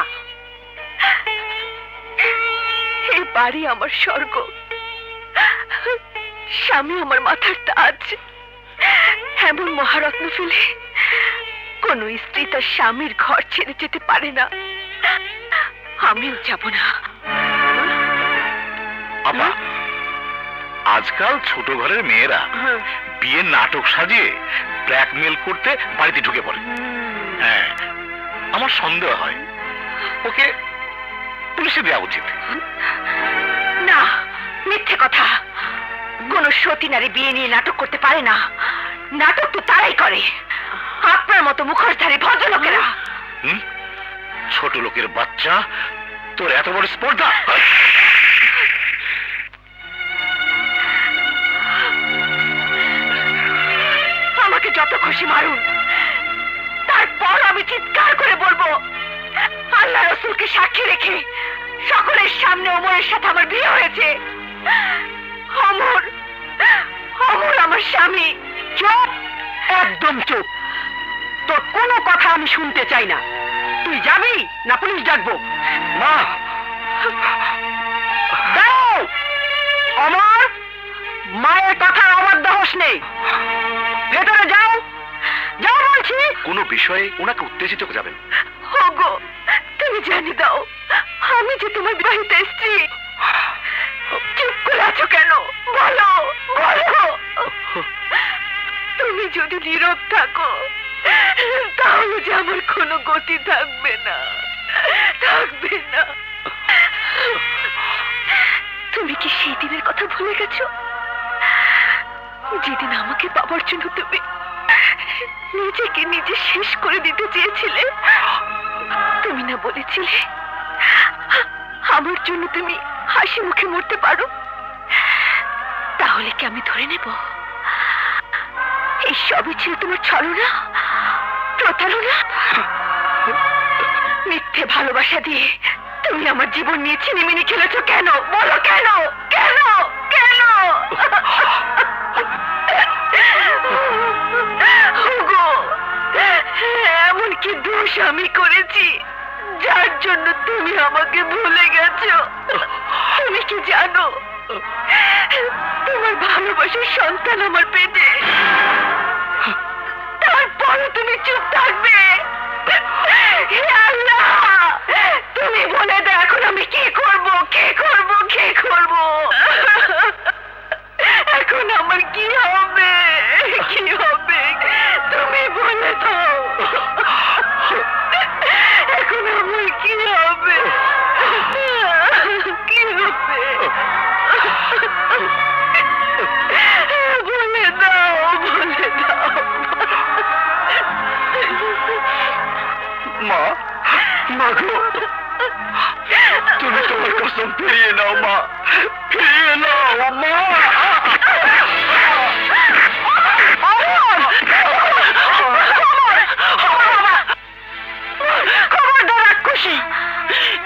এই বাড়ি আমার স্বর্গ, স্বামী আমার মাথার তাজ। এমন মহারত্ন ফেলে কোন স্ত্রী তার স্বামীর ঘর ছেড়ে যেতে পারে না। আমিও যাব না। আপা, আজকাল ছোট ঘরের মেয়েরা বিয়ের নাটক সাজিয়ে ব্ল্যাকমেল করতে বাড়িতে ঢুকে পড়ে। হ্যাঁ, আমার সন্দেহ হয় ওকে পুলিশে দেওয়া উচিত। না, মিথ্যে কথা। কোন সতী নারী বিয়ে নিয়ে নাটক করতে পারে না। নাটক তো তারাই করে, আপনার মতো মুখোশধারী ভদ্রলোকেরা। ছোট লোকের বাচ্চা, তোর এত বড় স্পর্ধা! যত খুশি মারুন, তারপর আমি চিৎকার করে বলবো, আল্লাহ রসুলকে সাক্ষী রেখে সকলের সামনে ওমরের সাথে আমার বিয়ে হয়েছে। অমর, অমর আমার স্বামী। চুপ, একদম চুপ। তোর কোনো কথা আমি শুনতে চাই না। তুই যাবি না পুলিশ ডাকবো? মা, দাও অমর, মায়ের কথার অবাধ্য হোস নেই। ভেতরে যাও, যাও বলছি। কোনো বিষয়ে ওনাকে উত্তেজিত যাবেন। ওগো, তুমি জানি দাও আমি যে তোমার বিবাহিত স্ত্রী। চুপ করে আছো কেন? বলো, বলো। তুমি যদি নীরব থাকো তাহলে যে আমার কোনো গতি থাকবে না, থাকবে না। তুমি কি সেই দিনের কথা ভুলে গেছো যেদিন আমাকে পাবার জন্য তুমি নিজেকে নিজে শেষ করে দিতে চেয়েছিলে? তুমি না বলেছিলে আমার জন্য তুমি হাসি মুখে মরতে পারো? তাহলে কি আমি ধরে নেব এই সবই ছিল তোমার ছলনা, প্রতারণা? মিথ্যে ভালোবাসা দিয়ে তুমি আমার জীবন নিয়ে ছিনিমিনি খেলেছো কেন? বলো কেন, কেন, কেন? ওগো, এমন কি দোষ আমি করেছি যার জন্য তুমি আমাকে ভুলে গেছো? তুমি কি জানো তোমার ভালোবাসার সন্তান আমার পেটে, তারপরে তুমি চুপ থাকবে? হে আল্লাহ, তুমি বলে দাও এখন আমি কি করব, কি করব, কি করব? এখন আমার কি হবে, কি হবে? তুমি বলে দাও এখন আমার কি হবে, কি হবে? বলে দাও, বলে দাও। মা, মা গো, তুমি তোমার কসম ফিরিয়ে নাও মা, ফিরিয়ে নাও মা। খবরদার রাক্ষসী,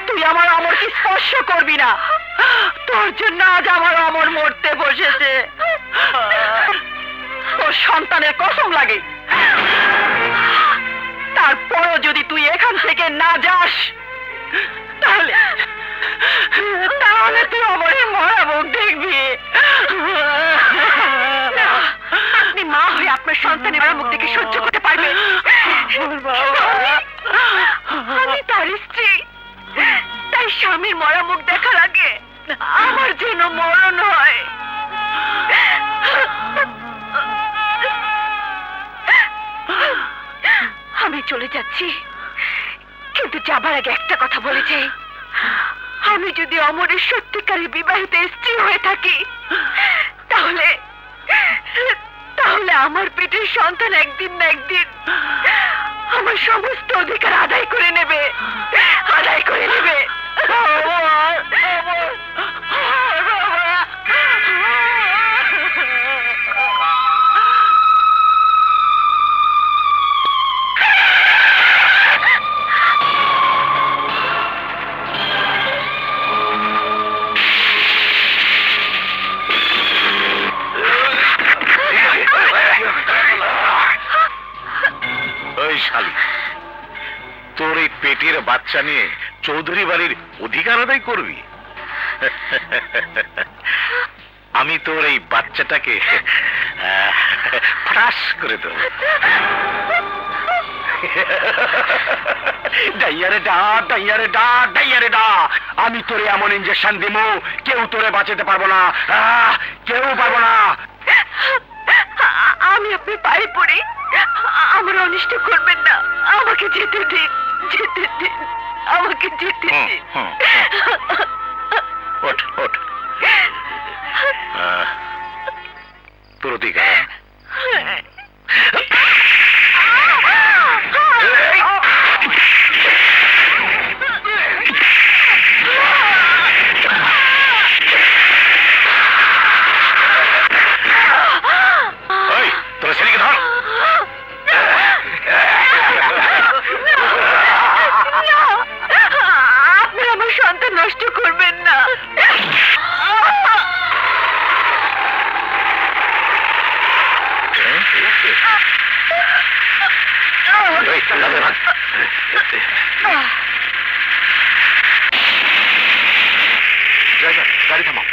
তুই আমার অমরকে স্পর্শ করবি না। তোর জন্য আজ আমার অমর মরতে বসেছে। তোর সন্তানের কসম লাগে, তারপরও যদি তুই এখান থেকে না যাস তাহলে তাহলে তুই অমরের মরা মুখ দেখবি। আপনি মা হয়ে আপনার সন্তানের মরা মুখ দেখে সহ্য করতে পারবেন? আমি তার স্ত্রী, তাই স্বামীর মরা মুখ দেখার আগে আমার যেন মরণ হয়। আমি চলে যাচ্ছি, কিন্তু যাবার আগে একটা কথা বলে যাই। আমি যদি অমরের সত্যিকারের বিবাহিত স্ত্রী হয়ে থাকি তাহলে তাহলে আমার পেটের সন্তান একদিন না একদিন আমার সমস্ত অধিকার আদায় করে নেবে, আদায় করে নেবে। তোর এই পেটের বাচ্চা নিয়ে চৌধুরী বাড়ির অধিকার আদায় করবি? আমি তোর এই বাচ্চাটাকে ফ্রাস করে দেব। ডাইয়ারে ডা, ডাইয়ারে ডা, ডাইয়ারে ডা। আমি তোরে এমন ইঞ্জেকশন দিব কেউ তোরে বাঁচাতে পারবো না, কেউ পারবো না। আমি আপনার পায়ে পড়ি, আমার অনিষ্ট করবেন না। আমাকে যেতে দিন, যেতে দিন, আমাকে যেতে দিন। ওঠ, ওঠ। তোর অধিকার। তোরা ছেলেকে ধর। ড্রাইভার গাড়ি থামাও।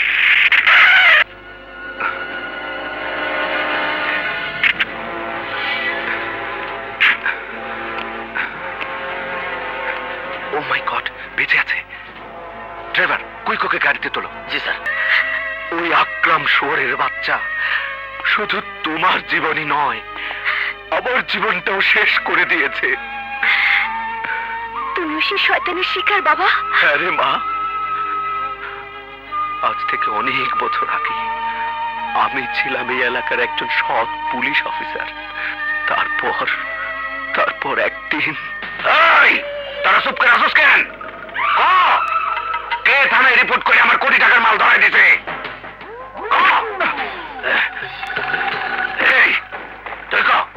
ও মাই গড, বেঁচে আছে। ড্রাইভার কুইকোকে গাড়িতে তোলো। জি স্যার। ওই আকরাম শুয়োরের বাচ্চা শুধু তোমার জীবনই নয়, আমার জীবনটাও শেষ করে দিয়েছে। তুমিও সেই শয়তানের শিকার বাবা? হ্যাঁ রে মা, আজ থেকে অনেক বছর আগে আমি ছিলাম এই এলাকার একজন সৎ পুলিশ অফিসার। তারপর একদিন তারা চুপ করে আসোস কেন? কে থানায় রিপোর্ট করে আমার কোটি টাকার মাল ধরাই দিছে?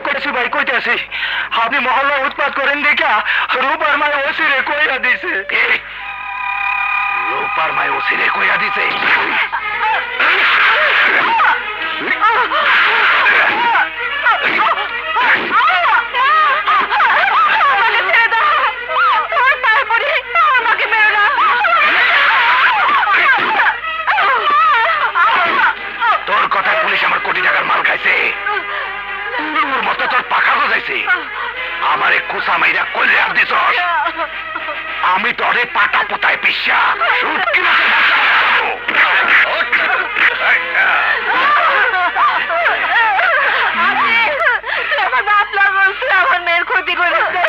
কইছি ভাই, কইতে আছি আপনি মহল্লা উৎপাত করেন দেখা রূপার মায় ওসিরে কইয়া দিছে। রূপার মায় ওসিরে কইয়া দিছে? তোর কথায় পুলিশ আমার কোটি টাকার মাল খাইছে? তোর মতো তোর পাখা গজাইছে? আমারে কুসা মাইরা কইলে আর দিছ? আমি তোরে পাটা পোতায় পিসা সুটকি মাছে আমার বাপ লাগছে, আমার মেয়ের ক্ষতি করেছে।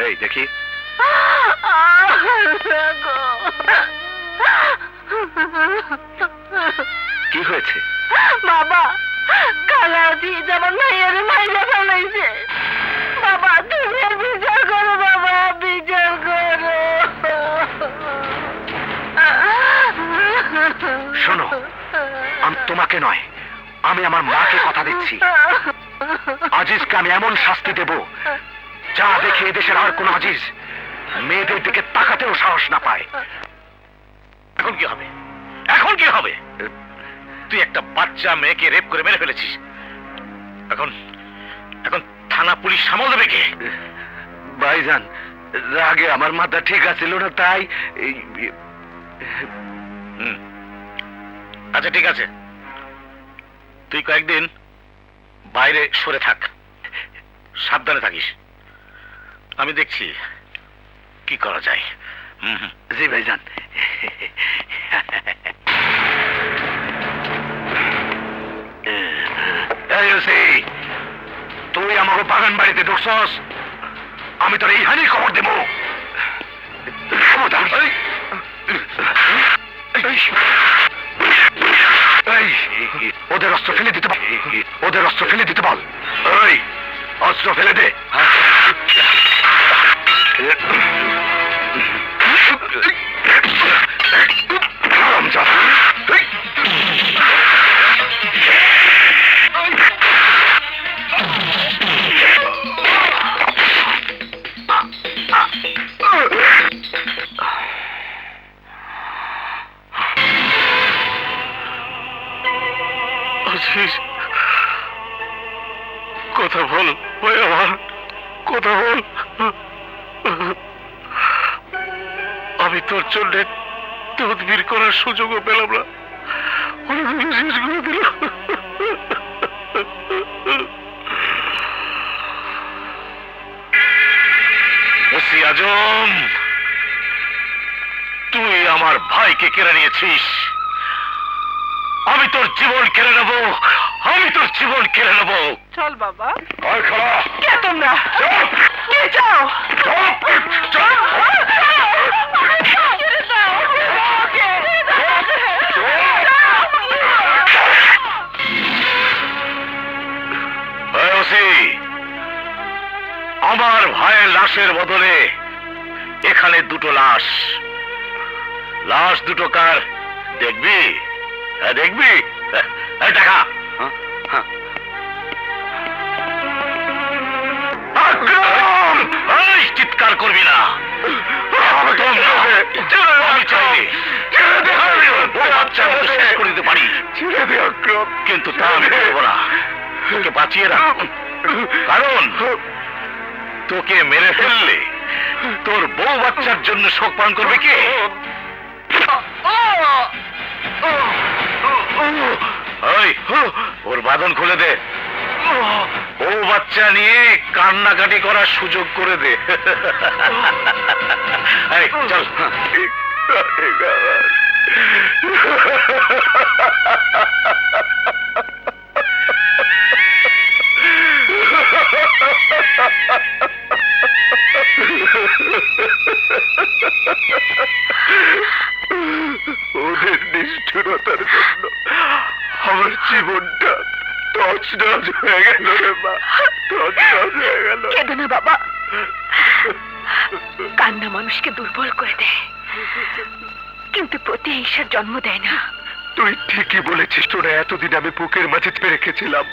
এই দেখি কি হয়েছে? বাবা, কালাজি যেমন মাইয়ারে মাইরা ফেলাইছে। বাবা তুমি আর বিচার করো, বাবা বিচার করো। শোনো, আমি তোমাকে নয়, আমি আমার মাকে কথা দিচ্ছি, আজিজকে আমি এমন শাস্তি দেব যা দেখে এদেশের আর কোন আজিজ মেয়েদের দিকে তাকাতেও সাহস না পায়। এখন কি হবে? এখন কি হবে? তুই একটা বাচ্চা মেয়েকে রেপ করে মেরে ফেলেছিস। এখন এখন থানা পুলিশ সামাল দেবে কে? ভাইজান, রাগে আমার মাথা ঠিক আছিল না, তাই আচ্ছা ঠিক আছে, তুই কয়েকদিন বাইরে সরে থাক, সাবধানে থাকিস। আমি দেখছি কি করা যায়। জি ভাইজান। তুই আমাকে বাগান বাড়িতে ঢুকছস, আমি তোর এই হানি খবর দেব। ওদের অস্ত্র ফেলে দিতে বল, ওদের অস্ত্র ফেলে দিতে বল। ওই অস্ত্র ফেলে দে। কথা বল ভাই, আমার কথা বল। আমি তোর জন্য দুধ বের করার সুযোগও পেলাম না, ওরা দুধ শেষ করে দিল। ওসি আজম, তুই আমার ভাইকে কেড়ে নিয়েছিস, আমি তোর জীবন কেড়ে নেব, আমি তোর জীবন কেড়ে নেব। চল বাবা। খাড়া কে তোমরা? কে চাও? আমার ভাইয়ের লাশের বদলে এখানে দুটো লাশ। লাশ দুটো কার দেখবি? দেখবি? দেখা। আক্রমণ! এই, চিৎকার করবি না। আমি চাইলে ওই বাচ্চার মতো শেষ করে দিতে পারি, কিন্তু তা আমি করবো না। তোকে বাঁচিয়ে রাখ, কারণ তোকে মেরে ফেললে তোর বউ বাচ্চার জন্য শোক পালন করবে কে? ওই, ওর বাঁধন খুলে দে। বউ বাচ্চা নিয়ে কান্নাকাটি করার সুযোগ করে দে। এই, চল। ওদের নিষ্ঠুরতার জন্য আমার জীবনটা তছনছ হয়ে গেল রে মা, তছনছ হয়ে গেল। কেঁদো না বাবা, কান্না মানুষকে দুর্বল করে দেয়, কিন্তু প্রতিহিংসার জন্ম দেয় না। তুই ঠিকই বলেছিস, তোরা এতদিন আমি বুকের মাঝে চেপে রেখেছিলাম,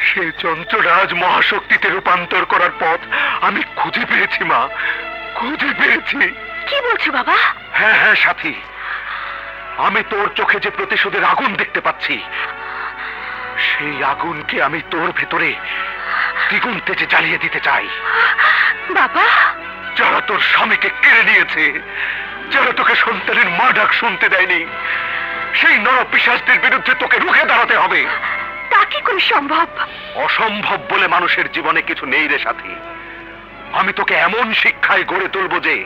সেই যন্ত্রটা আজ মহাশক্তিতে রূপান্তর করার পথ আমি খুঁজে পেয়েছি মা, খুঁজে পেয়েছি। কি বলছো বাবা? হ্যাঁ হ্যাঁ সাথী, আমি তোর চোখে যে প্রতিশোধের আগুন দেখতে পাচ্ছি, সেই আগুনকে আমি তোর ভেতরে দ্বিগুণ তেজে জ্বালিয়ে দিতে চাই। বাবা, যারা তোর স্বামীকে কেড়ে নিয়েছে, যারা তোকে সন্তানের মা ডাক শুনতে দেয়নি, সেই নরপিশাচদের বিরুদ্ধে তোকে রুখে দাঁড়াতে হবে। তা কি করে সম্ভব? অসম্ভব বলে মানুষের জীবনে কিছু নেই রে সাথী। আমি তোকে এমন শিক্ষায় গড়ে তুলব যে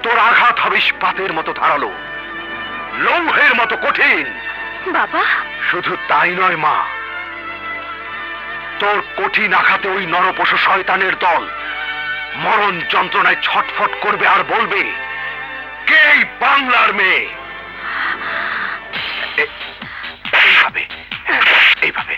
তোর আঘাত হবে ইস্পাতের মতো ধারালো, লৌহের মতো কঠিন। বাবা, শুধু তাই নয় মা, তোর কঠিন আঘাতে ওই নরপশু শয়তানের দল মরণ যন্ত্রণায় ছটফট করবে আর বলবে, কে এই বাংলার মেয়ে? এইভাবে, এইভাবে।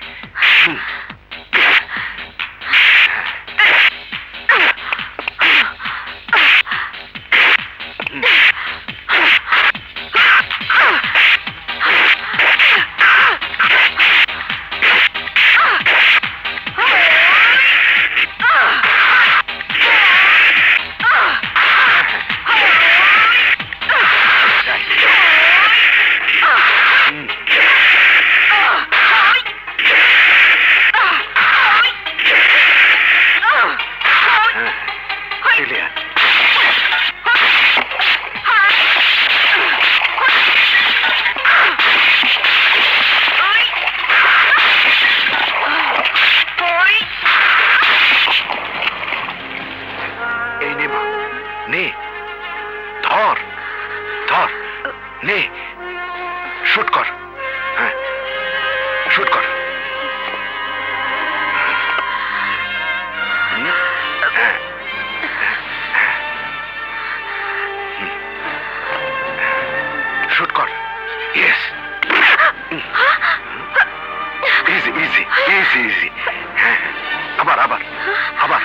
শুট কর, হ্যাঁ শুট কর। শুট কর, yes. Easy easy easy easy, হ্যাঁ আবার আবার আবার।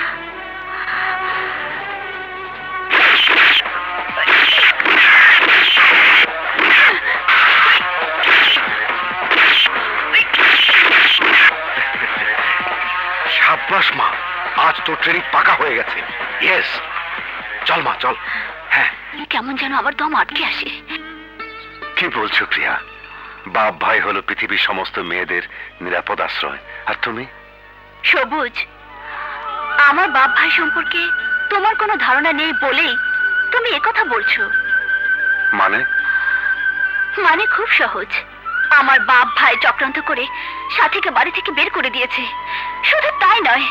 সাব্বাস মা, আজ তো ট্রেনিং পাকা হয়ে গেছে। ইয়েস, চল মা চল। হ্যাঁ, কেমন যেন আমার দম আটকে আসে। কি বলছো প্রিয়া? বাপ ভাই হলো পৃথিবীর সমস্ত মেয়েদের নিরাপদ আশ্রয়, আর তুমি? সবুজ, আমার বাপ ভাই সম্পর্কে তোমার কোনো ধারণা নেই বলেই তুমি একথা বলছো। মানে? মানে খুব সহজ, আমার বাপ ভাই চক্রান্ত করে সাথীকে বাড়ি থেকে বের করে দিয়েছে। শুধু তাই নয়,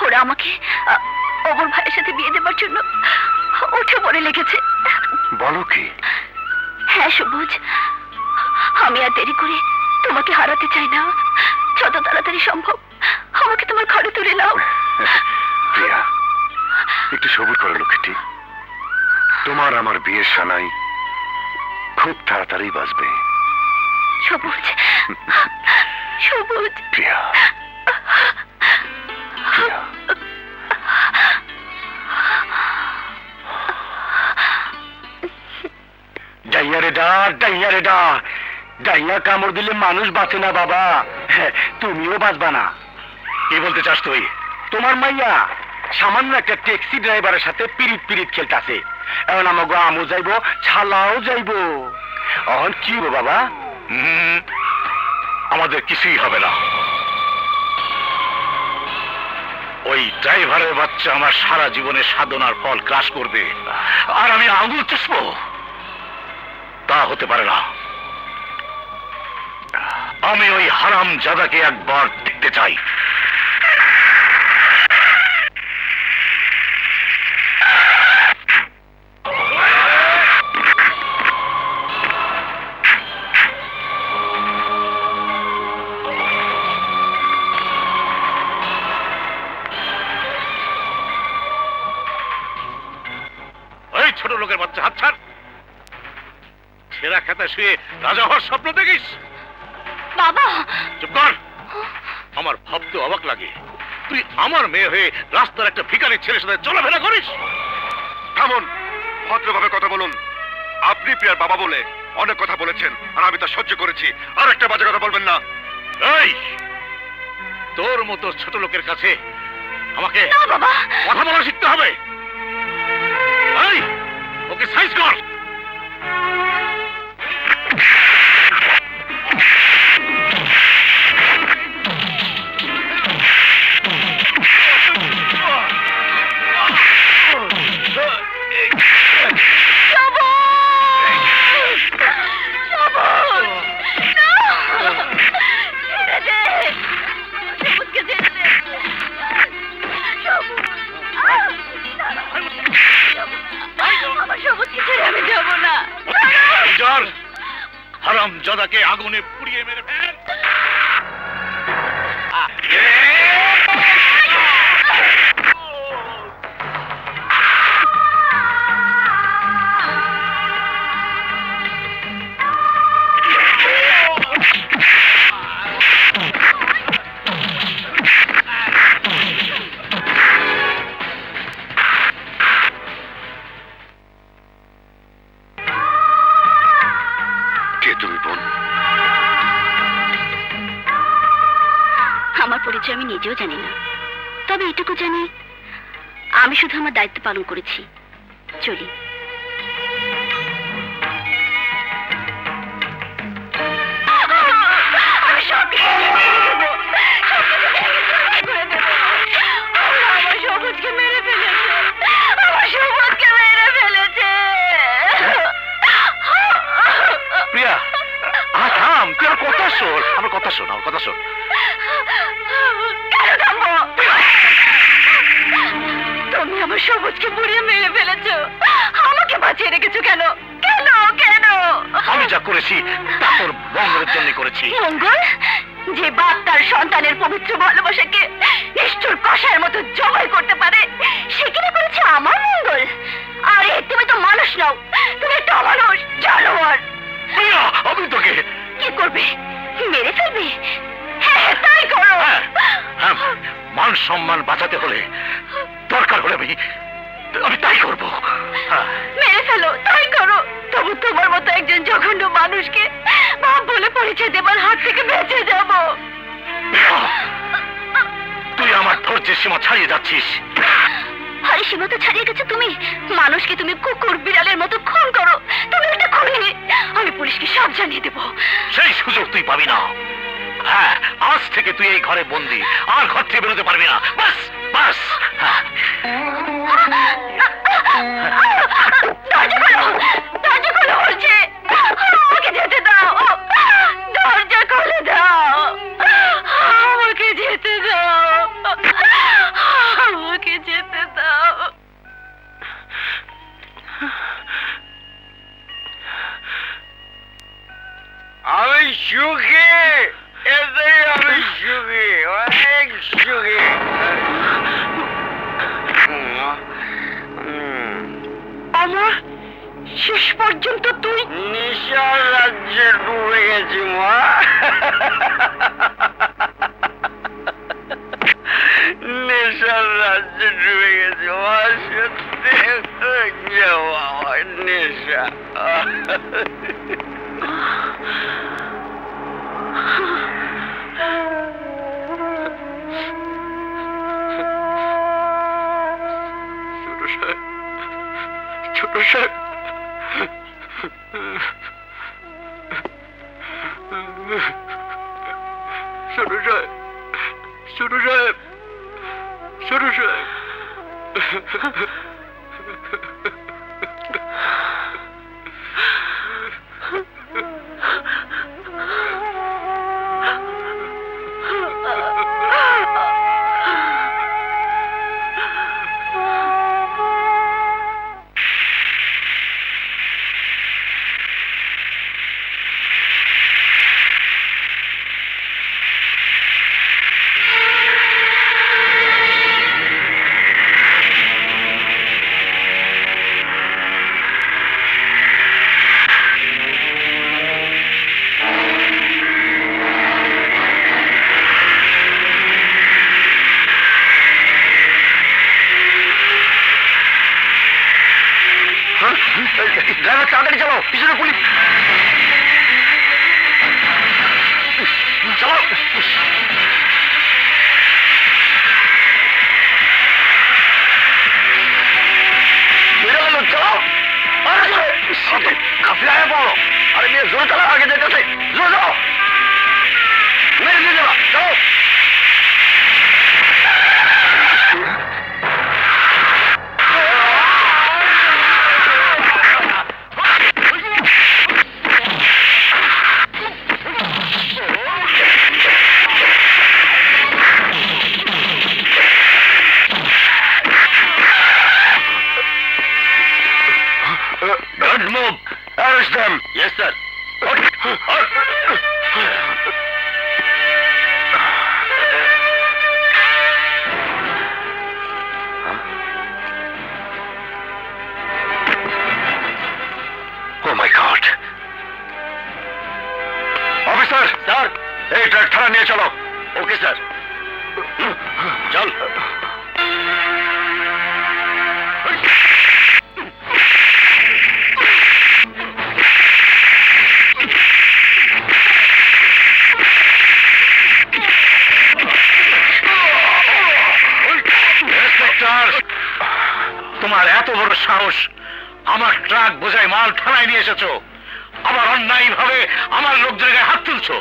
ওরা আমাকে অমর ভাইয়ের সাথে বিয়ে দেবার জন্য উঠে পড়ে লেগেছে। বলো কি? হ্যাঁ সবুজ, আমি আর দেরি করে তোমাকে হারাতে চাই না। যত তাড়াতাড়ি সম্ভব আমাকে তোমার ঘরে তুলে নাও। প্রিয়া, একটু সবুর করো লক্ষ্মীটি, তোমার আমার বিয়ের সানাই খুব তাড়াতাড়ি বাজবে। সবুজ, সবুজ, প্রিয়া, প্রিয়া, ডাইয়া কামড় দিলে মানুষ বাঁচে না বাবা, তুমিও বাঁচবা না। কি বলতে চাস তুই? তোমার মাইয়া সামান্য একটা ট্যাক্সি ড্রাইভারের সাথে পিরিত পিরিত খেলতেছে, এখন আমাকে আমও যাইবো, ছালাও যাইবো। এখন কি হবো বাবা? আমাদের কিছুই হবে না। ওই ড্রাইভারের বাচ্চা আমার সারা জীবনের সাধনার ফল ক্রাশ করবে, আর আমি আঙুল চুষবো? তা হতে পারে না। আমি ওই হারাম জাদাকে একবার দেখতে চাই। ওই ছোট লোকের বাচ্চা, হাত ছাড়। ছেঁড়া খেতে শুয়ে রাজা হওয়ার স্বপ্ন দেখিস? বাবা, চুপ কর। আমার ভাবতে অবাক লাগে, তুই আমার মেয়ে হয়ে রাস্তার একটা ভিখারি ছেলের সাথে চলাফেরা করিস। থামুন, ভদ্রভাবে কথা বলুন। আপনি প্রিয়ার বাবা বলে অনেক কথা বলেছেন, আর আমি তা সহ্য করেছি। আর একটা বাজে কথা বলবেন না। এই, তোর মতো ছোট লোকের কাছে আমাকে না বাবা, কথা বলা শিখতে হবে। এই, ওকে সাইজ কর। হারাম জাদাকে আগুনে পুড়িয়ে মেরে ফেল। আমার পরিচয় আমি নিজেও জানি না, তবে এটুকু জানি আমি শুধু আমার দায়িত্ব পালন করেছি। চলি। প্রিয়া, থাম, তুই আমার কথা শোন, আমার কথা শোন, আমার কথা শোন। তুমি আমার সবুজকে পুড়িয়ে মেরে ফেলেছো, আমাকে বাঁচিয়ে রেখেছো কেন? কেন কেন? আমি যা করেছি তা তোর মঙ্গলের জন্য করেছি। মঙ্গল? যে বাপ তার সন্তানের পবিত্র ভালোবাসাকে নিষ্ঠুর কষায়ের মতো জবাই করতে পারে, সে কিনা করেছে আমার মঙ্গল? আরে তুমি তো মানুষ নও, তুমি একটা অমানুষ, জানোয়ার। প্রিয়া, আমি তোকে কি করবে? মেরে ফেলবে? হ্যাঁ, তাই করো। হ্যাঁ, মান সম্মান বাঁচাতে হলে, দরকার হলে আমি তাই করব। মেরে ফেলো, তাই করো। তবু তোমার মতো একজন জঘন্য মানুষকে বাপ বলে পরিচয় দেবার হাত থেকে বেঁচে যাব। তুই আমার ধৈর্যের সীমা ছাড়িয়ে যাচ্ছিস। আরে সীমা তো ছাড়িয়ে গেছে তুমি। মানুষকে তুমি কুকুর বিড়ালের মতো খুন করো, তুমি একটা খুনি। আমি পুলিশকে সব জানিয়ে দেবো। সেই সুযোগ তুই পাবি না। হ্যাঁ, আজ থেকে তুই এই ঘরে বন্দি, আর ঘর থেকে বেরোতে পারবি না। বাস বাস। দরজা খোলো, দরজা খোলো বলছে। আমাকে যেতে দাও, দরজা খুলে দাও। আমাকে যেতে দাও, আমাকে যেতে দাও। আমি সুখী, এতেই আমি সুখী, অনেক সুখী। আমার শেষ পর্যন্ত তুই নিশার রাজ্যে ডুবে গেছি মা। নেশার রাজ্যে ডুবে গেছি মা, সত্যি নেশা ছোট সাহেব ছোট সাহেব ছোট সাহেব ছোট সাহেব ড্রাইভার তাড়াতাড়ি চালাও, পিছনে পুলিশ। চালাও। চালাও। কাফিলা পড়ো। আরে মেয়ে জোরে চালা, আগে যেতেছে। জোরে যাও। মেরে দিয়ে যাবা। চালাও। Good move. Arrest them. Yes, sir. Oh my God. Officer, sir. এই ট্রাক থানা নিয়ে চলো। Okay sir. চল। তোমার এত বড় সাহস, আমার ট্রাক বোঝাই মাল থানায় নিয়ে এসেছো, আবার অন্যায় ভাবে আমার লোকজনের গায়ে হাত তুলছো।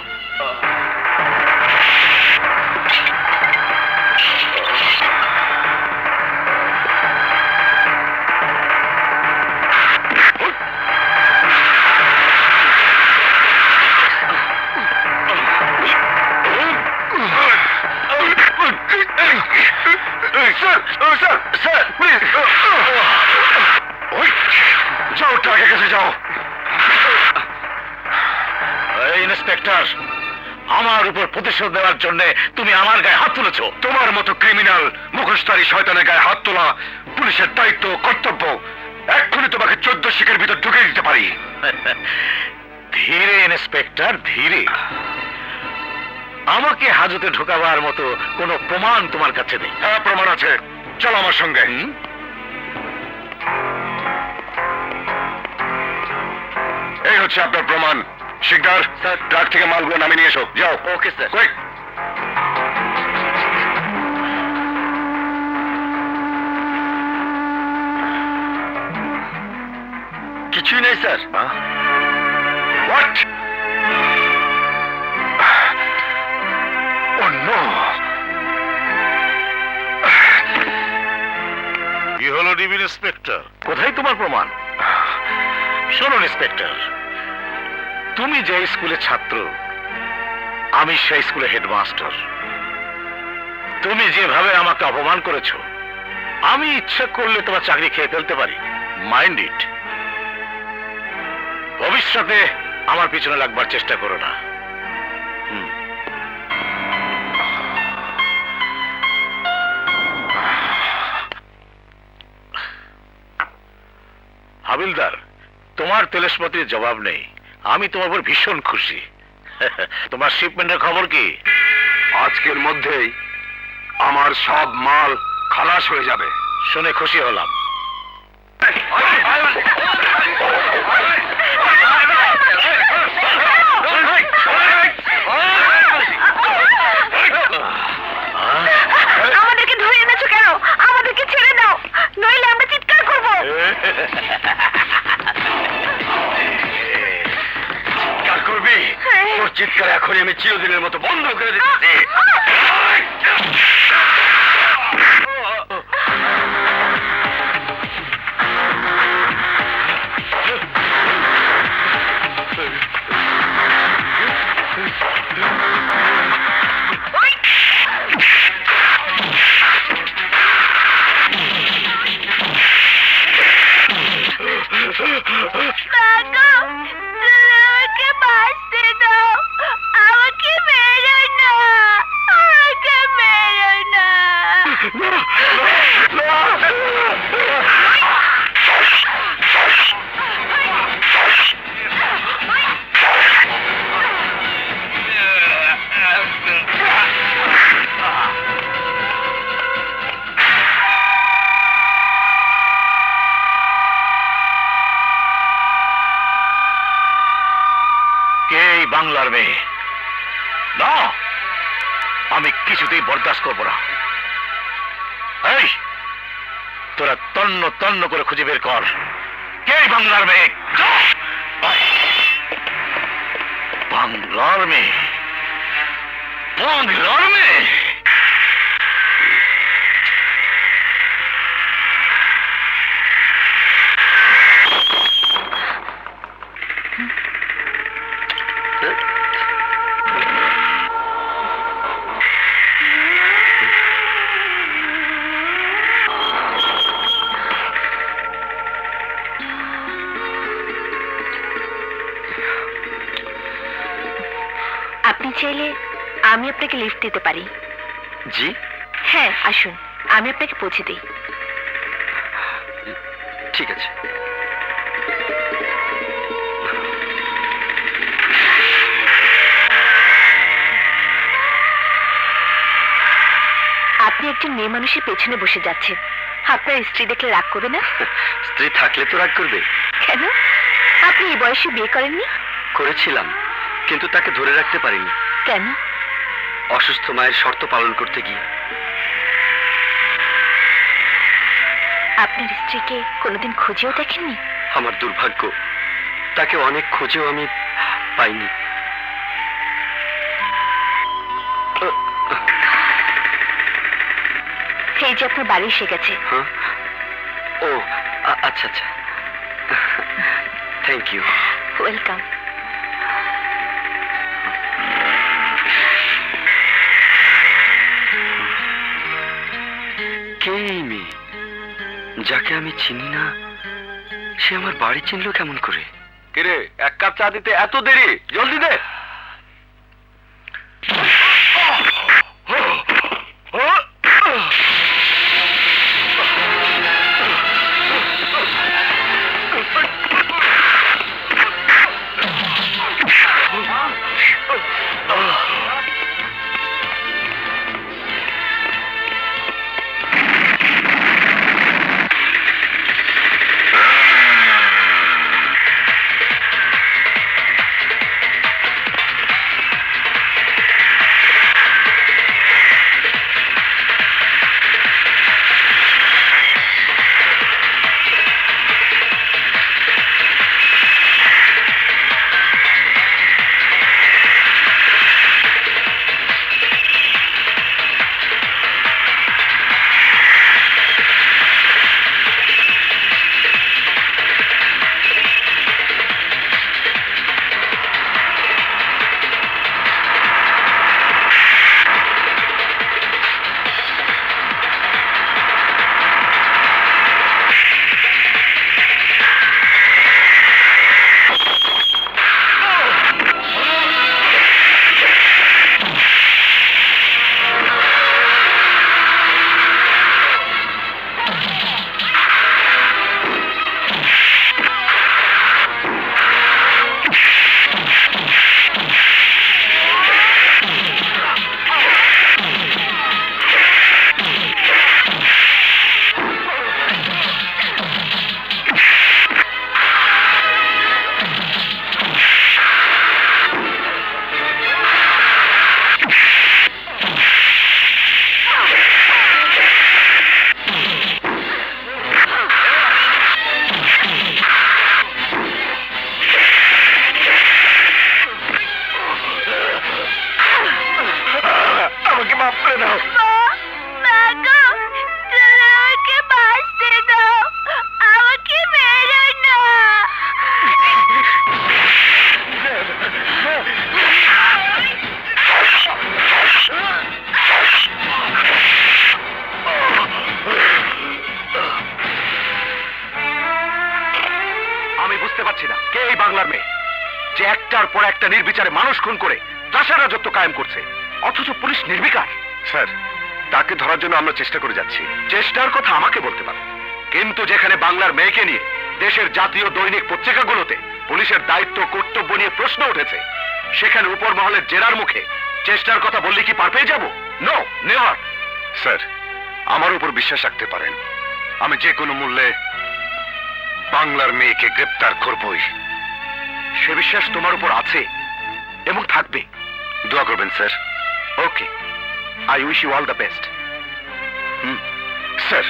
স্যার প্লিজ যাও, ট্রাকের কাছে যাও। ইন্সপেক্টর, আমার উপর প্রতিশোধ দেওয়ার জন্য তুমি আমার গায়ে হাত তুলেছো। তোমার মতো ক্রিমিনাল মুখোশধারী শয়তানের গায়ে হাত তোলা পুলিশের দায়িত্ব, কর্তব্য। এক্ষুনি তোমাকে 14 শিকের ভিতর ঢুকে দিতে পারি। ধীরে ইন্সপেক্টর, ধীরে। আমাকে হাজতে ঢোকাবার মতো কোনো প্রমাণ তোমার কাছে নেই? হ্যাঁ, প্রমাণ আছে। চলো আমার সঙ্গে। এই হচ্ছে আপনার প্রমাণ। শিকদার, ট্রাক থেকে মালগুলো নামিয়ে নিয়ে এসো। যাও। Okay sir. কুইক। কিছুই নেই স্যার। হোয়াট? Oh no! কি হলো ডিবি ইন্সপেক্টর? কোথায় তোমার প্রমাণ? শোনো ইন্সপেক্টর, তুমি যে স্কুলের ছাত্র, আমি সেই স্কুলের হেডমাস্টার। তুমি যেভাবে আমাকে অপমান করেছো, আমি ইচ্ছা করলে তোমার চাকরি খেয়ে ফেলতে পারি। Mind it. ভবিষ্যতে আমার পিছনে লাগবার চেষ্টা করো না। হাবিলদার, তোমার তেলসপতির জবাব নেই। আমি তোমার উপর ভীষণ খুশি। তোমার শিপমেন্টের খবর কি? আজকের মধ্যেই আমার সব মাল খালাস হয়ে যাবে। শুনে খুশি হলাম। আমাদেরকে ধরে এনেছো কেন? আমাদেরকে ছেড়ে দাও, নইলে আমরা চিৎকার করবো। চিৎকার করবি? তোর চিৎকার এখনই আমি চিরদিনের মতো বন্ধ করে দিচ্ছি। কাকা, আমাকে বাঁচতে দাও, আমাকে মেরো না, আমাকে মেরো না। কে এই বাংলার মেয়ে? না, আমি কিছুতেই বরদাস্ত করবো না। এই, তোরা তন্ন তন্ন করে খুঁজে বের কর, কে এই বাংলার মেয়ে? বাংলার মেয়ে? বাংলার মেয়ে? আপনি চাইলে আমি আপনাকে লিফট দিতে পারি। জি, হ্যাঁ, আসুন, আমি আপনাকে পৌঁছে দিই। ঠিক আছে। আপনি একজন মেয়ে মানুষের পেছনে বসে যাচ্ছেন, আপনার স্ত্রী দেখলে রাগ করবে না? স্ত্রী থাকলে তো রাগ করবে। কেন? আপনি এই বয়সে বিয়ে করেননি? করেছিলাম, কিন্তু তাকে ধরে রাখতে পারিনি। কেন? অসুস্থ মায়ের শর্ত পালন করতে গিয়ে। আপনার স্ত্রীকে কোনোদিন খুঁজেও দেখেননি? আমার দুর্ভাগ্য, তাকে অনেক খুঁজেও আমি পাইনি। এই যে আপনার বাড়ি এসে গেছে। হ্যাঁ? ও আচ্ছা আচ্ছা, থ্যাংক ইউ। ওয়েলকাম। কে এই মেয়ে, যাকে আমি চিনি না? সে আমার বাড়ি চিনলো কেমন করে? কিরে, এক কাপ চা দিতে এত দেরি? জলদি দে। বুঝতে পারছি না কে এই বাংলার মেয়ে যে একটার পর একটা নির্বিচারে মানুষ খুন করে ত্রাসের রাজত্ব কায়েম করছে, অথচ পুলিশ নির্বিকার। স্যার, তাকে ধরার জন্য আমরা চেষ্টা করে যাচ্ছি। চেষ্টার কথা আমাকে বলতে পারেন, কিন্তু যেখানে বাংলার মেয়েকে নিয়ে দেশের জাতীয় দৈনিক পত্রিকাগুলোতে পুলিশের দায়িত্ব কর্তব্য নিয়ে প্রশ্ন উঠেছে, সেখানে উপর মহলের জেরার মুখে চেষ্টার কথা বললে কি পার পেয়ে যাব? No, never. স্যার, আমার উপর বিশ্বাস রাখতে পারেন, আমি যে কোনো মূল্যে বাংলার মেয়েকে গ্রেপ্তার করবই। সে বিশ্বাস তোমার উপর আছে এবং থাকবে। দোয়া করবেন sir. Okay, I wish you all the best. Sir,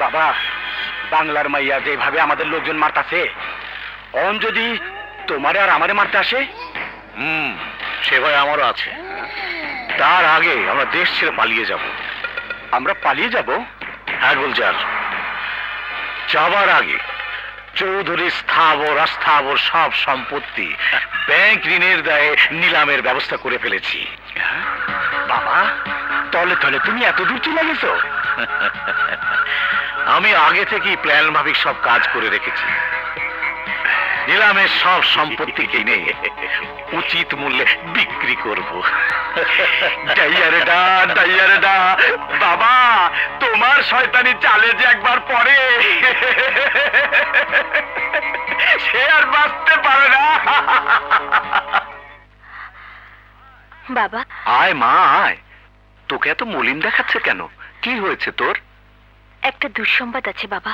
বাবা, বাংলার মাইয়া যেভাবে আমাদের লোকজন মারতাছে, অন যদি তোমারে আর আমারে মারতে আসে? সে ভয় আমারও আছে। তার আগে আমরা দেশ ছেড়ে পালিয়ে যাব। আমরা পালিয়ে যাব? হ্যাঁ গুলজার, যাবার আগে চৌধুরী স্থাবর অস্থাবর সব সম্পত্তি ব্যাংক ঋণের দায়ে নিলামের ব্যবস্থা করে ফেলেছি। বাবা, তলে তলে তুমি এত দূর চলে গেছো? আমি আগে থেকেই প্ল্যান মাফিক সব কাজ করে রেখেছি। নিলামের সব সম্পত্তি কিনে উচিত মূল্যে বিক্রি করব। বাবা, তোমার শয়তানি চালে যে একবার পড়ে সে আর বাঁচতে পারে না। বাবা, আয় মা আয়। তোকে এত মলিন দেখাচ্ছে কেন? কি হয়েছে তোর? একটা দুঃসংবাদ আছে বাবা।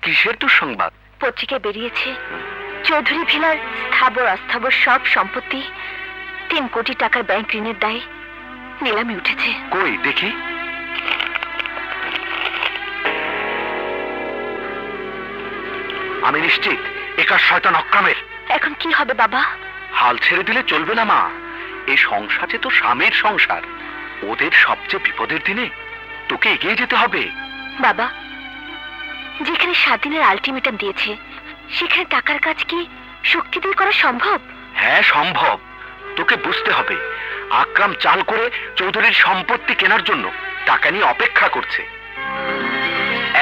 কিসের দুঃসংবাদ? পত্রিকায় বেরিয়েছে চৌধুরী ভিলার স্থাবর অস্থাবর সব সম্পত্তি 3 কোটি টাকার ব্যাংক ঋণের দায়ে নিলামে উঠেছে। কই দেখি। আমি নিশ্চিত একা শয়তান অক্রমের। এখন কি হবে বাবা? হাল ছেড়ে দিলে চলবে না মা। এই সংসারে তো স্বামীর সংসার। ওদের সবচেয়ে বিপদের দিনে তোকে এগিয়ে যেতে হবে। বাবা, যেখানে 7 দিনের আলটিমেটাম দিয়েছে সেখানে টাকার কাজ কি শক্তি দিয়ে করা সম্ভব? হ্যাঁ সম্ভব। তোকে বুঝতে হবে, আকরাম চাল করে চৌধুরীর সম্পত্তি কেনার জন্য টাকা নিয়ে অপেক্ষা করছে।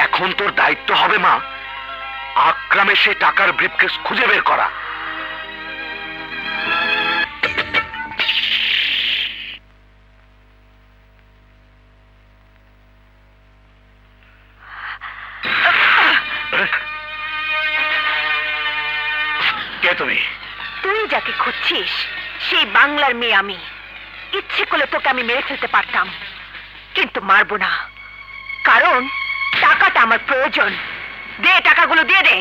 এখন তোর দায়িত্ব হবে মা, আকরামের সেই টাকার ব্রিফকেস খুঁজে বের করা। কে তুমি? তুই যাকে খুঁজছিস সেই বাংলার মেয়ে আমি। ইচ্ছে করলে তোকে আমি মেরে ফেলতে পারতাম, কিন্তু মারবো না, কারণ টাকাটা আমার প্রয়োজন। দে, টাকাগুলো দিয়ে দে।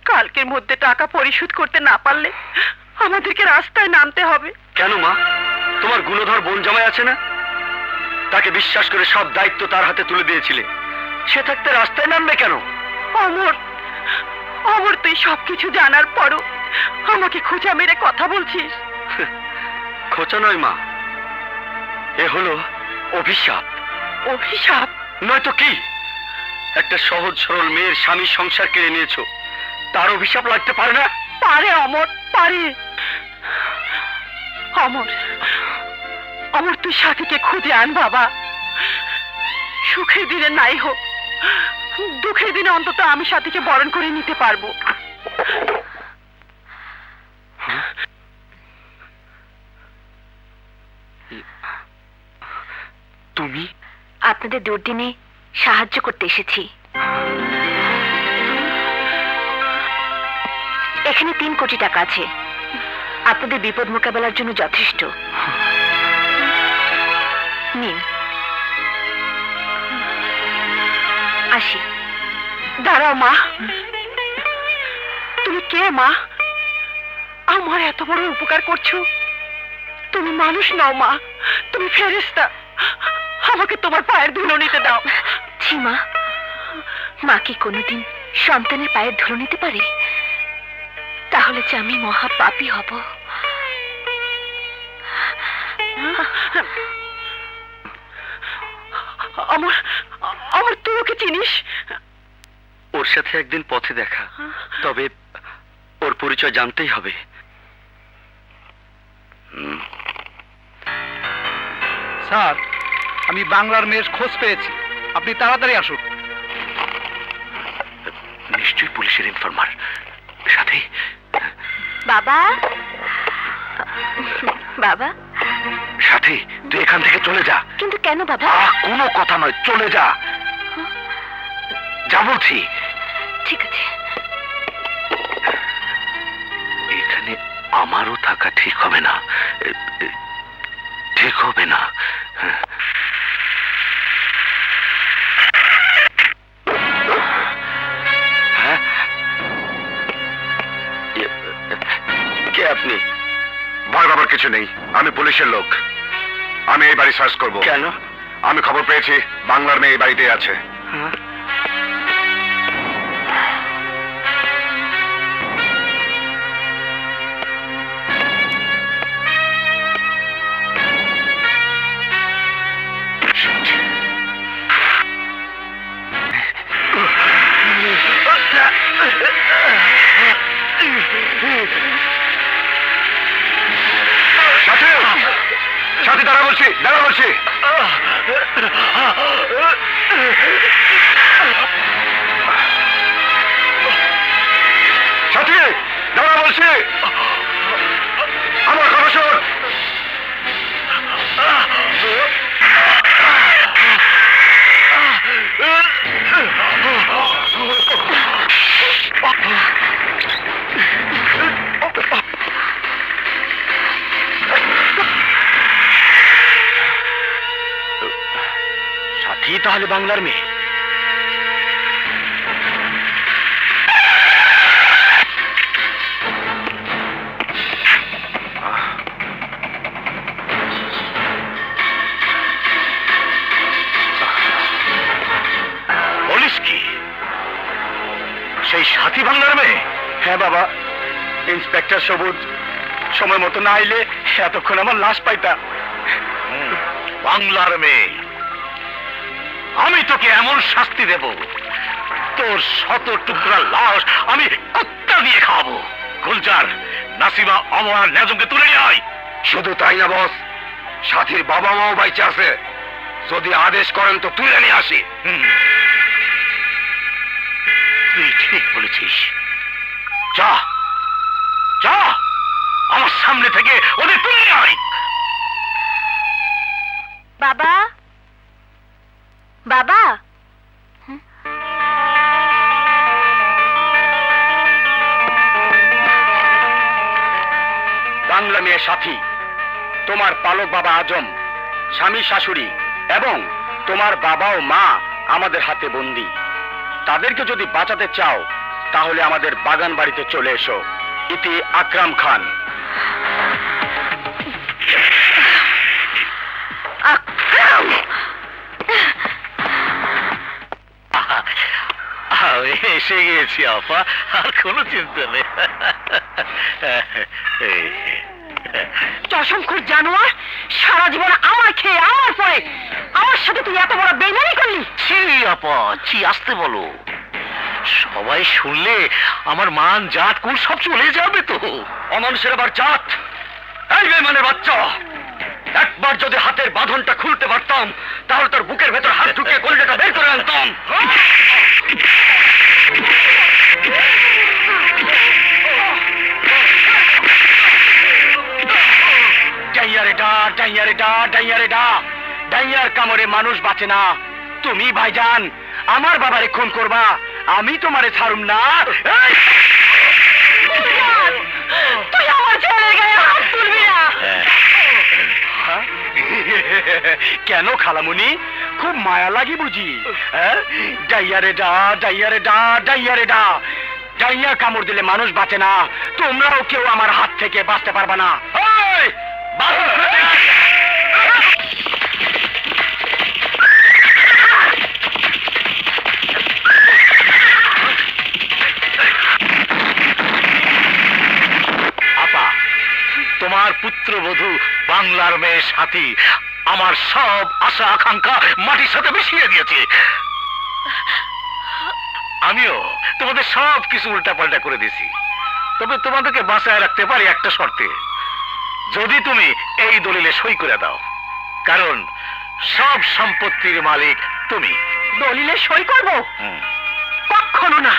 কালকের মধ্যে টাকা পরিশোধ করতে না পারলে আমাদেরকে রাস্তায় নামতে হবে। কেন মা? তোমার গুণধর বোন জামাই আছে না? তাকে বিশ্বাস করে সব দায়িত্ব তার হাতে তুলে দিয়েছিলে। সে থাকতে রাস্তায় নামবে কেন? অমর, অমর, তুই সবকিছু জানার পরও আমাকে খোঁচা মেরে কথা বলছিস। খোঁচা নয় মা, এ হলো অভিশাপ। অভিশাপ? নয়তো কি? একটা সহজ সরল মেয়ের স্বামী সংসার কেড়ে নিয়েছো, তার অভিশাপ লাগতে পারে না? পারে অমর, পারে। অমর, অমর, তুই সাথীকে খুঁজে আন বাবা। সুখের দিনে নাই হোক, দুঃখের দিনে অন্তত আমি সাথীকে বরণ করে নিতে পারবো। তুমি? আপনাদের দুর্দিনে সাহায্য করতে এসেছি। এখানে 3 কোটি টাকা আছে, আপনাদের বিপদ মোকাবেলার জন্য যথেষ্ট। নিন। আসি। দাঁড়াও মা, তুমি কে মা? আমার এত বড় উপকার করছো? তুমি মানুষ নাও মা, তুমি ফেরেশতা। আমাকে তোমার পায়ের ধুলো নিতে দাও। ছি মা, মা কি কোনোদিন সন্তানের পায়ের ধুলো নিতে পারে? তাহলে যে আমি মহা পাপী হব। আমার আমার তুই ওকে চিনিস? ওর সাথে একদিন পথে দেখা, তবে ওর পরিচয় জানতেই হবে। স্যার, আমি বাংলার মেয়ের খোঁজ পেয়েছি, আপনি তাড়াতাড়ি আসুন। নিশ্চয়ই পুলিশের ইনফরমার। সাথে বাবা, বাবা। সাথে তুই এখান থেকে চলে যা। কিন্তু কেন বাবা? কোনো কথা নয়, চলে যা। যা বলছি। ঠিক আছে। এখানে আমারও থাকা ঠিক হবে না, ঠিক হবে না। হ্যাঁ, কে আপনি? ভয় পাবার কিছু নেই, আমি পুলিশের লোক। আমি এই বাড়ি সার্চ করব। কেন? আমি খবর পেয়েছি বাংলার মেয়ে এই বাড়িতে আছে। হ্যাঁ? সাথী, সাথী দাঁড়া বলছি, দাঁড়া বলছি। সাথী দাঁড়া বলছি, আমার কথা শোন। সাথী তাহলে বাংলার মেয়ে। বলিস কি, সেই সাথী বাংলার মেয়ে? হ্যাঁ বাবা, ইন্সপেক্টর সবুজ সময় মতো না আইলে এতক্ষণ আমার লাশ পাইতা। বাংলার মেয়ে, আমি তোকে এমন শাস্তি দেব, তোর 100 টুকরা লাশ আমি কুত্তা দিয়ে খাওয়াবো। গুলজার, নাসিমা, অমর আর নেজমকে তুলে নিয়ে আয়। শুধু তাই না বস, সাথীর বাবা মাও বাইচে আছে। যদি আদেশ করেন তো তুলে নিয়ে আসি। তুই ঠিক বলেছিস। যা যা, আমার সামনে থেকে ওদের তুলে নিয়ে আয়। বাবা, বাবা। বাংলা মেয়ে সাথী, তোমার পালক বাবা আজম, স্বামী শাশুড়ি এবং তোমার বাবা ও মা আমাদের হাতে বন্দী। তাদেরকে যদি বাঁচাতে চাও তাহলে আমাদের বাগান বাড়িতে চলে এসো। ইতি আকরাম খান। এসে গিয়েছি আপা, আর কোনো চিন্তা নেই। অসংখ্য জানোয়ার, সারা জীবন আমার খেয়ে আমার পরে আমার সাথে তুই এত বড় বেইমানি করলি। ছি আপা, ছি, আসতে বলো। সবাই শুনলে আমার মান জাত কুল সব চলে যাবে তো। অমানুষের আবার জাত? এই বেঈমানের বাচ্চা, একবার যদি হাতের বাঁধনটা খুলতে পারতাম তাহলে তোর বুকের ভেতর হাত ঢুকিয়ে কলিজাটা বের করে আনতাম। ডাইয়ারে ডা, ডাইয়ারে ডা, ডাইয়ারে ডা। ডাইয়ার কামড়ে মানুষ বাঁচে না। তুমি ভাইজান আমার বাবারে খুন করবা, আমি তোমারে ছাড়ুম না। এই! তুই আমার ছেলের গায়ে হাত তুলবি না। হ্যাঁ? কেন খালামুনি, খুব মায়া লাগি বুঝি? হ্যাঁ? ডাইয়ারে ডা, ডাইয়ারে ডা, ডাইয়ারে ডা। ডাইয়া কামড় দিলে মানুষ বাঁচে না, তোমরাও কেউ আমার হাত থেকে বাঁচতে পারবা না। এই! বাঁচো! আপা, তোমার পুত্রবধূ বাংলার মেয়ের সাথী আমার সব আশা আকাঙ্ক্ষা মাটির সাথে মিশিয়ে দিয়েছে। আমিও তোমাদের সব কিছু উল্টাপাল্টা করে দিয়েছি, তবে তোমাদেরকে বাঁচায় রাখতে পারি একটা শর্তে। যদি তুমি এই দলিলে সই করে দাও, কারণ সব সম্পত্তির মালিক তুমি। দলিলে সই করব? কখনো না,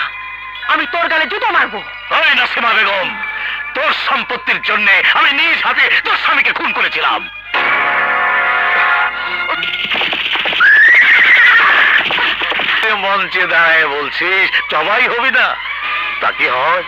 আমি তোর গালে জুতো মারবো। ওই নাসিমা বেগম, তোর সম্পত্তির জন্য আমি নিজ হাতে তোর স্বামীকে খুন করেছিলাম। মঞ্চে দাঁড়ায় বলছিস জবাই হবি না, তা কি হয়?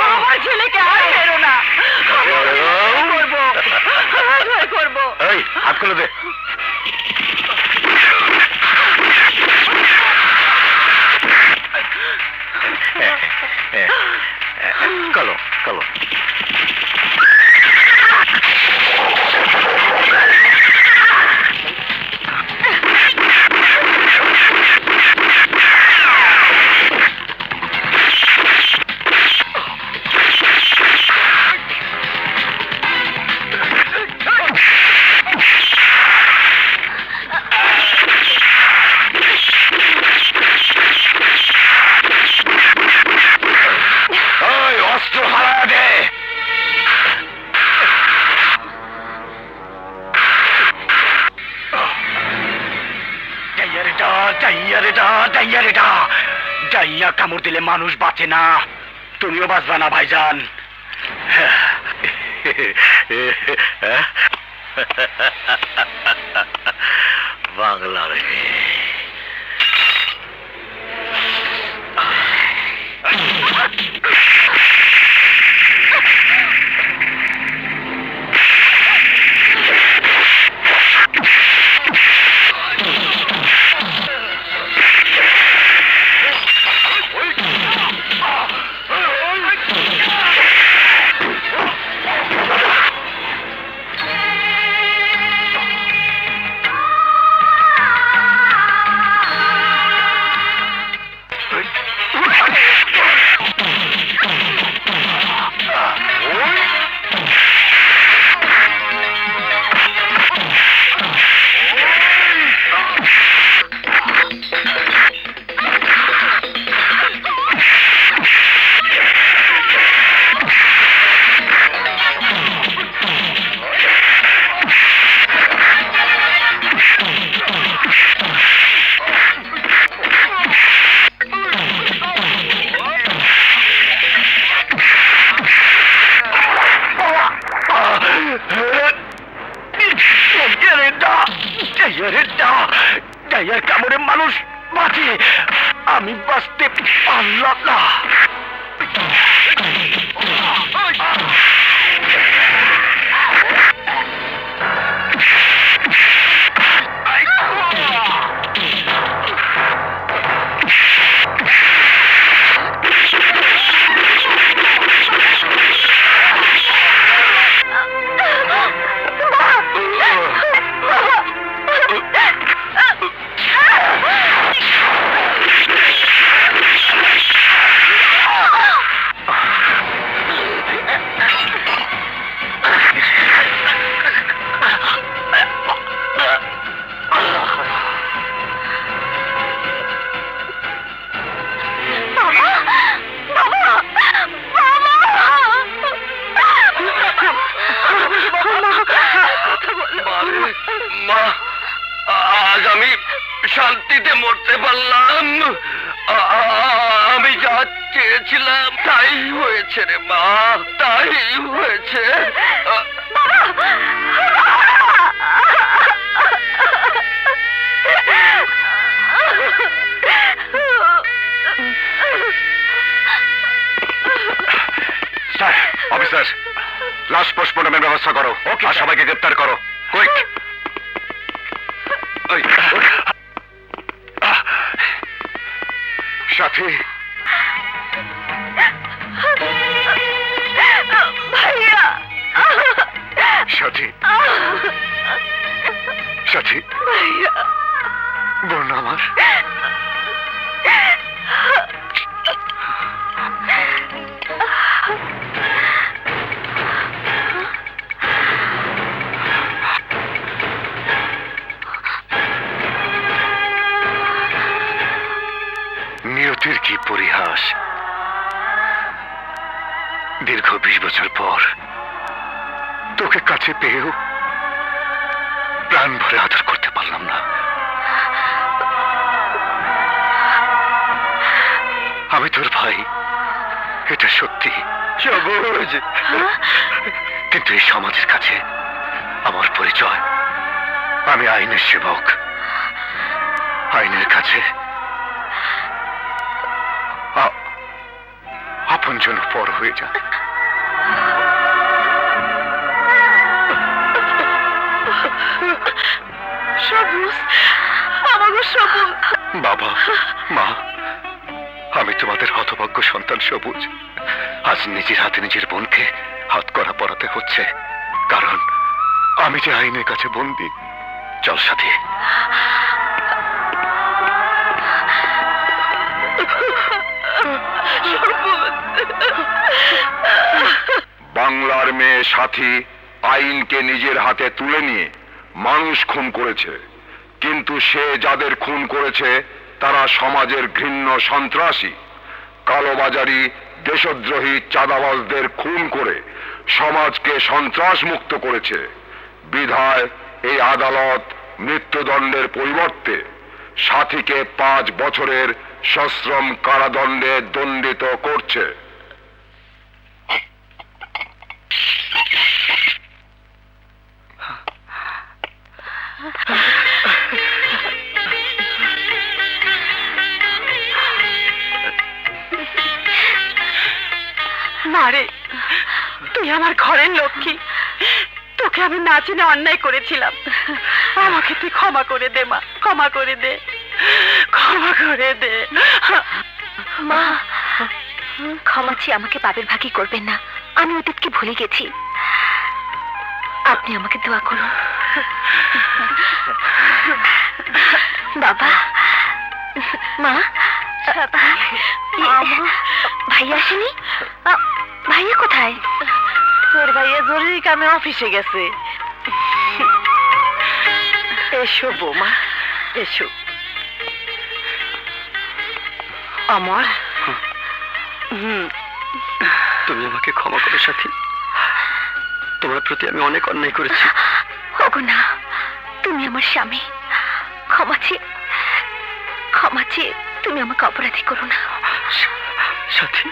আমার ছেলেকে আর মেরো না, করবো। এই হাত খুলে দে। চলো চলো। অস্ত্র হারা দে। ডাইয়া কামড় দিলে মানুষ বাঁচে না, তুমিও বাঁচবা না ভাইজান। বাংলার ডাইয়ার কামড়ে মানুষ বাঁচে, আমি বাঁচতে পারলাম না। আজ আমি শান্তিতে মরতে পারলাম। আমি যা চেয়েছিলাম তাই হয়েছে রে মা, তাই হয়েছে। স্যার, অফিসার, লাশ পোস্টমর্টমের ব্যবস্থা করো। ওকে, আর স্যার। সবাইকে গ্রেপ্তার করো, কুইক। সাথী, ভাইয়া, সাথী, সাথী, ভাইয়া, বোন আমার। নিয়তির কি পরিহাস! দীর্ঘ 20 বছর পর তোকে কাছে পেয়েও প্রাণ ভরে আদর করতে পারলাম না। আমি তোর ভাই, এটা সত্যি। সবুজ, কিন্তু এই সমাজের কাছে আমার পরিচয়, আমি আইনের সেবক। আইনের কাছে আপনজন পর হয়ে যায়। সবুজ, আমাকে সবুজ। বাবা, মা, আমি তোমাদের হতভাগ্য সন্তান সবুজ। আজ নিজের হাতে নিজের বোনকে হাতকড়া পরাতে হচ্ছে, কারণ আমি যে আইনের কাছে বন্দী। চল সাথী। বাংলার মেয়ে সাথী আইনকে নিজের হাতে তুলে নিয়ে মানুষ খুন করেছে, কিন্তু সে যাদের খুন করেছে তারা সমাজের ঘৃণ্য সন্ত্রাসী, কালোবাজারি, দেশদ্রোহী, চাঁদাবাজদের খুন করে সমাজকে সন্ত্রাস মুক্ত করেছে। বিধায় এই আদালত মৃত্যুদণ্ডের পরিবর্তে সাথীকে 5 বছরের সশ্রম কারাদণ্ডে দণ্ডিত করছে। মারে, তুই আমার ঘরের লক্ষ্মী। তোকে আমি না চিনে অন্যায় করেছিলাম। আমাকে তুই ক্ষমা করে দে মা, ক্ষমা করে দে, ক্ষমা করে দে। মা, ক্ষমা চেয়ে আমাকে পাপের ভাগী করবেন না। আমি অতীতকে ভুলে গেছি। আপনি আমাকে দোয়া করুন। বাবা, মা, ভাইয়া আসেনি? ভাইয়া কোথায়? তোর ভাইয়া জরুরি কামে অফিসে গেছে। এসো বৌমা, এসো। আমার তুমি আমাকে ক্ষমা করো সাথী, তোমার প্রতি আমি অনেক অন্যায় করেছি। ওগো না, তুমি আমার স্বামী। ক্ষমা চেয়ে তুমি আমাকে অপরাধী করো না। সাথী,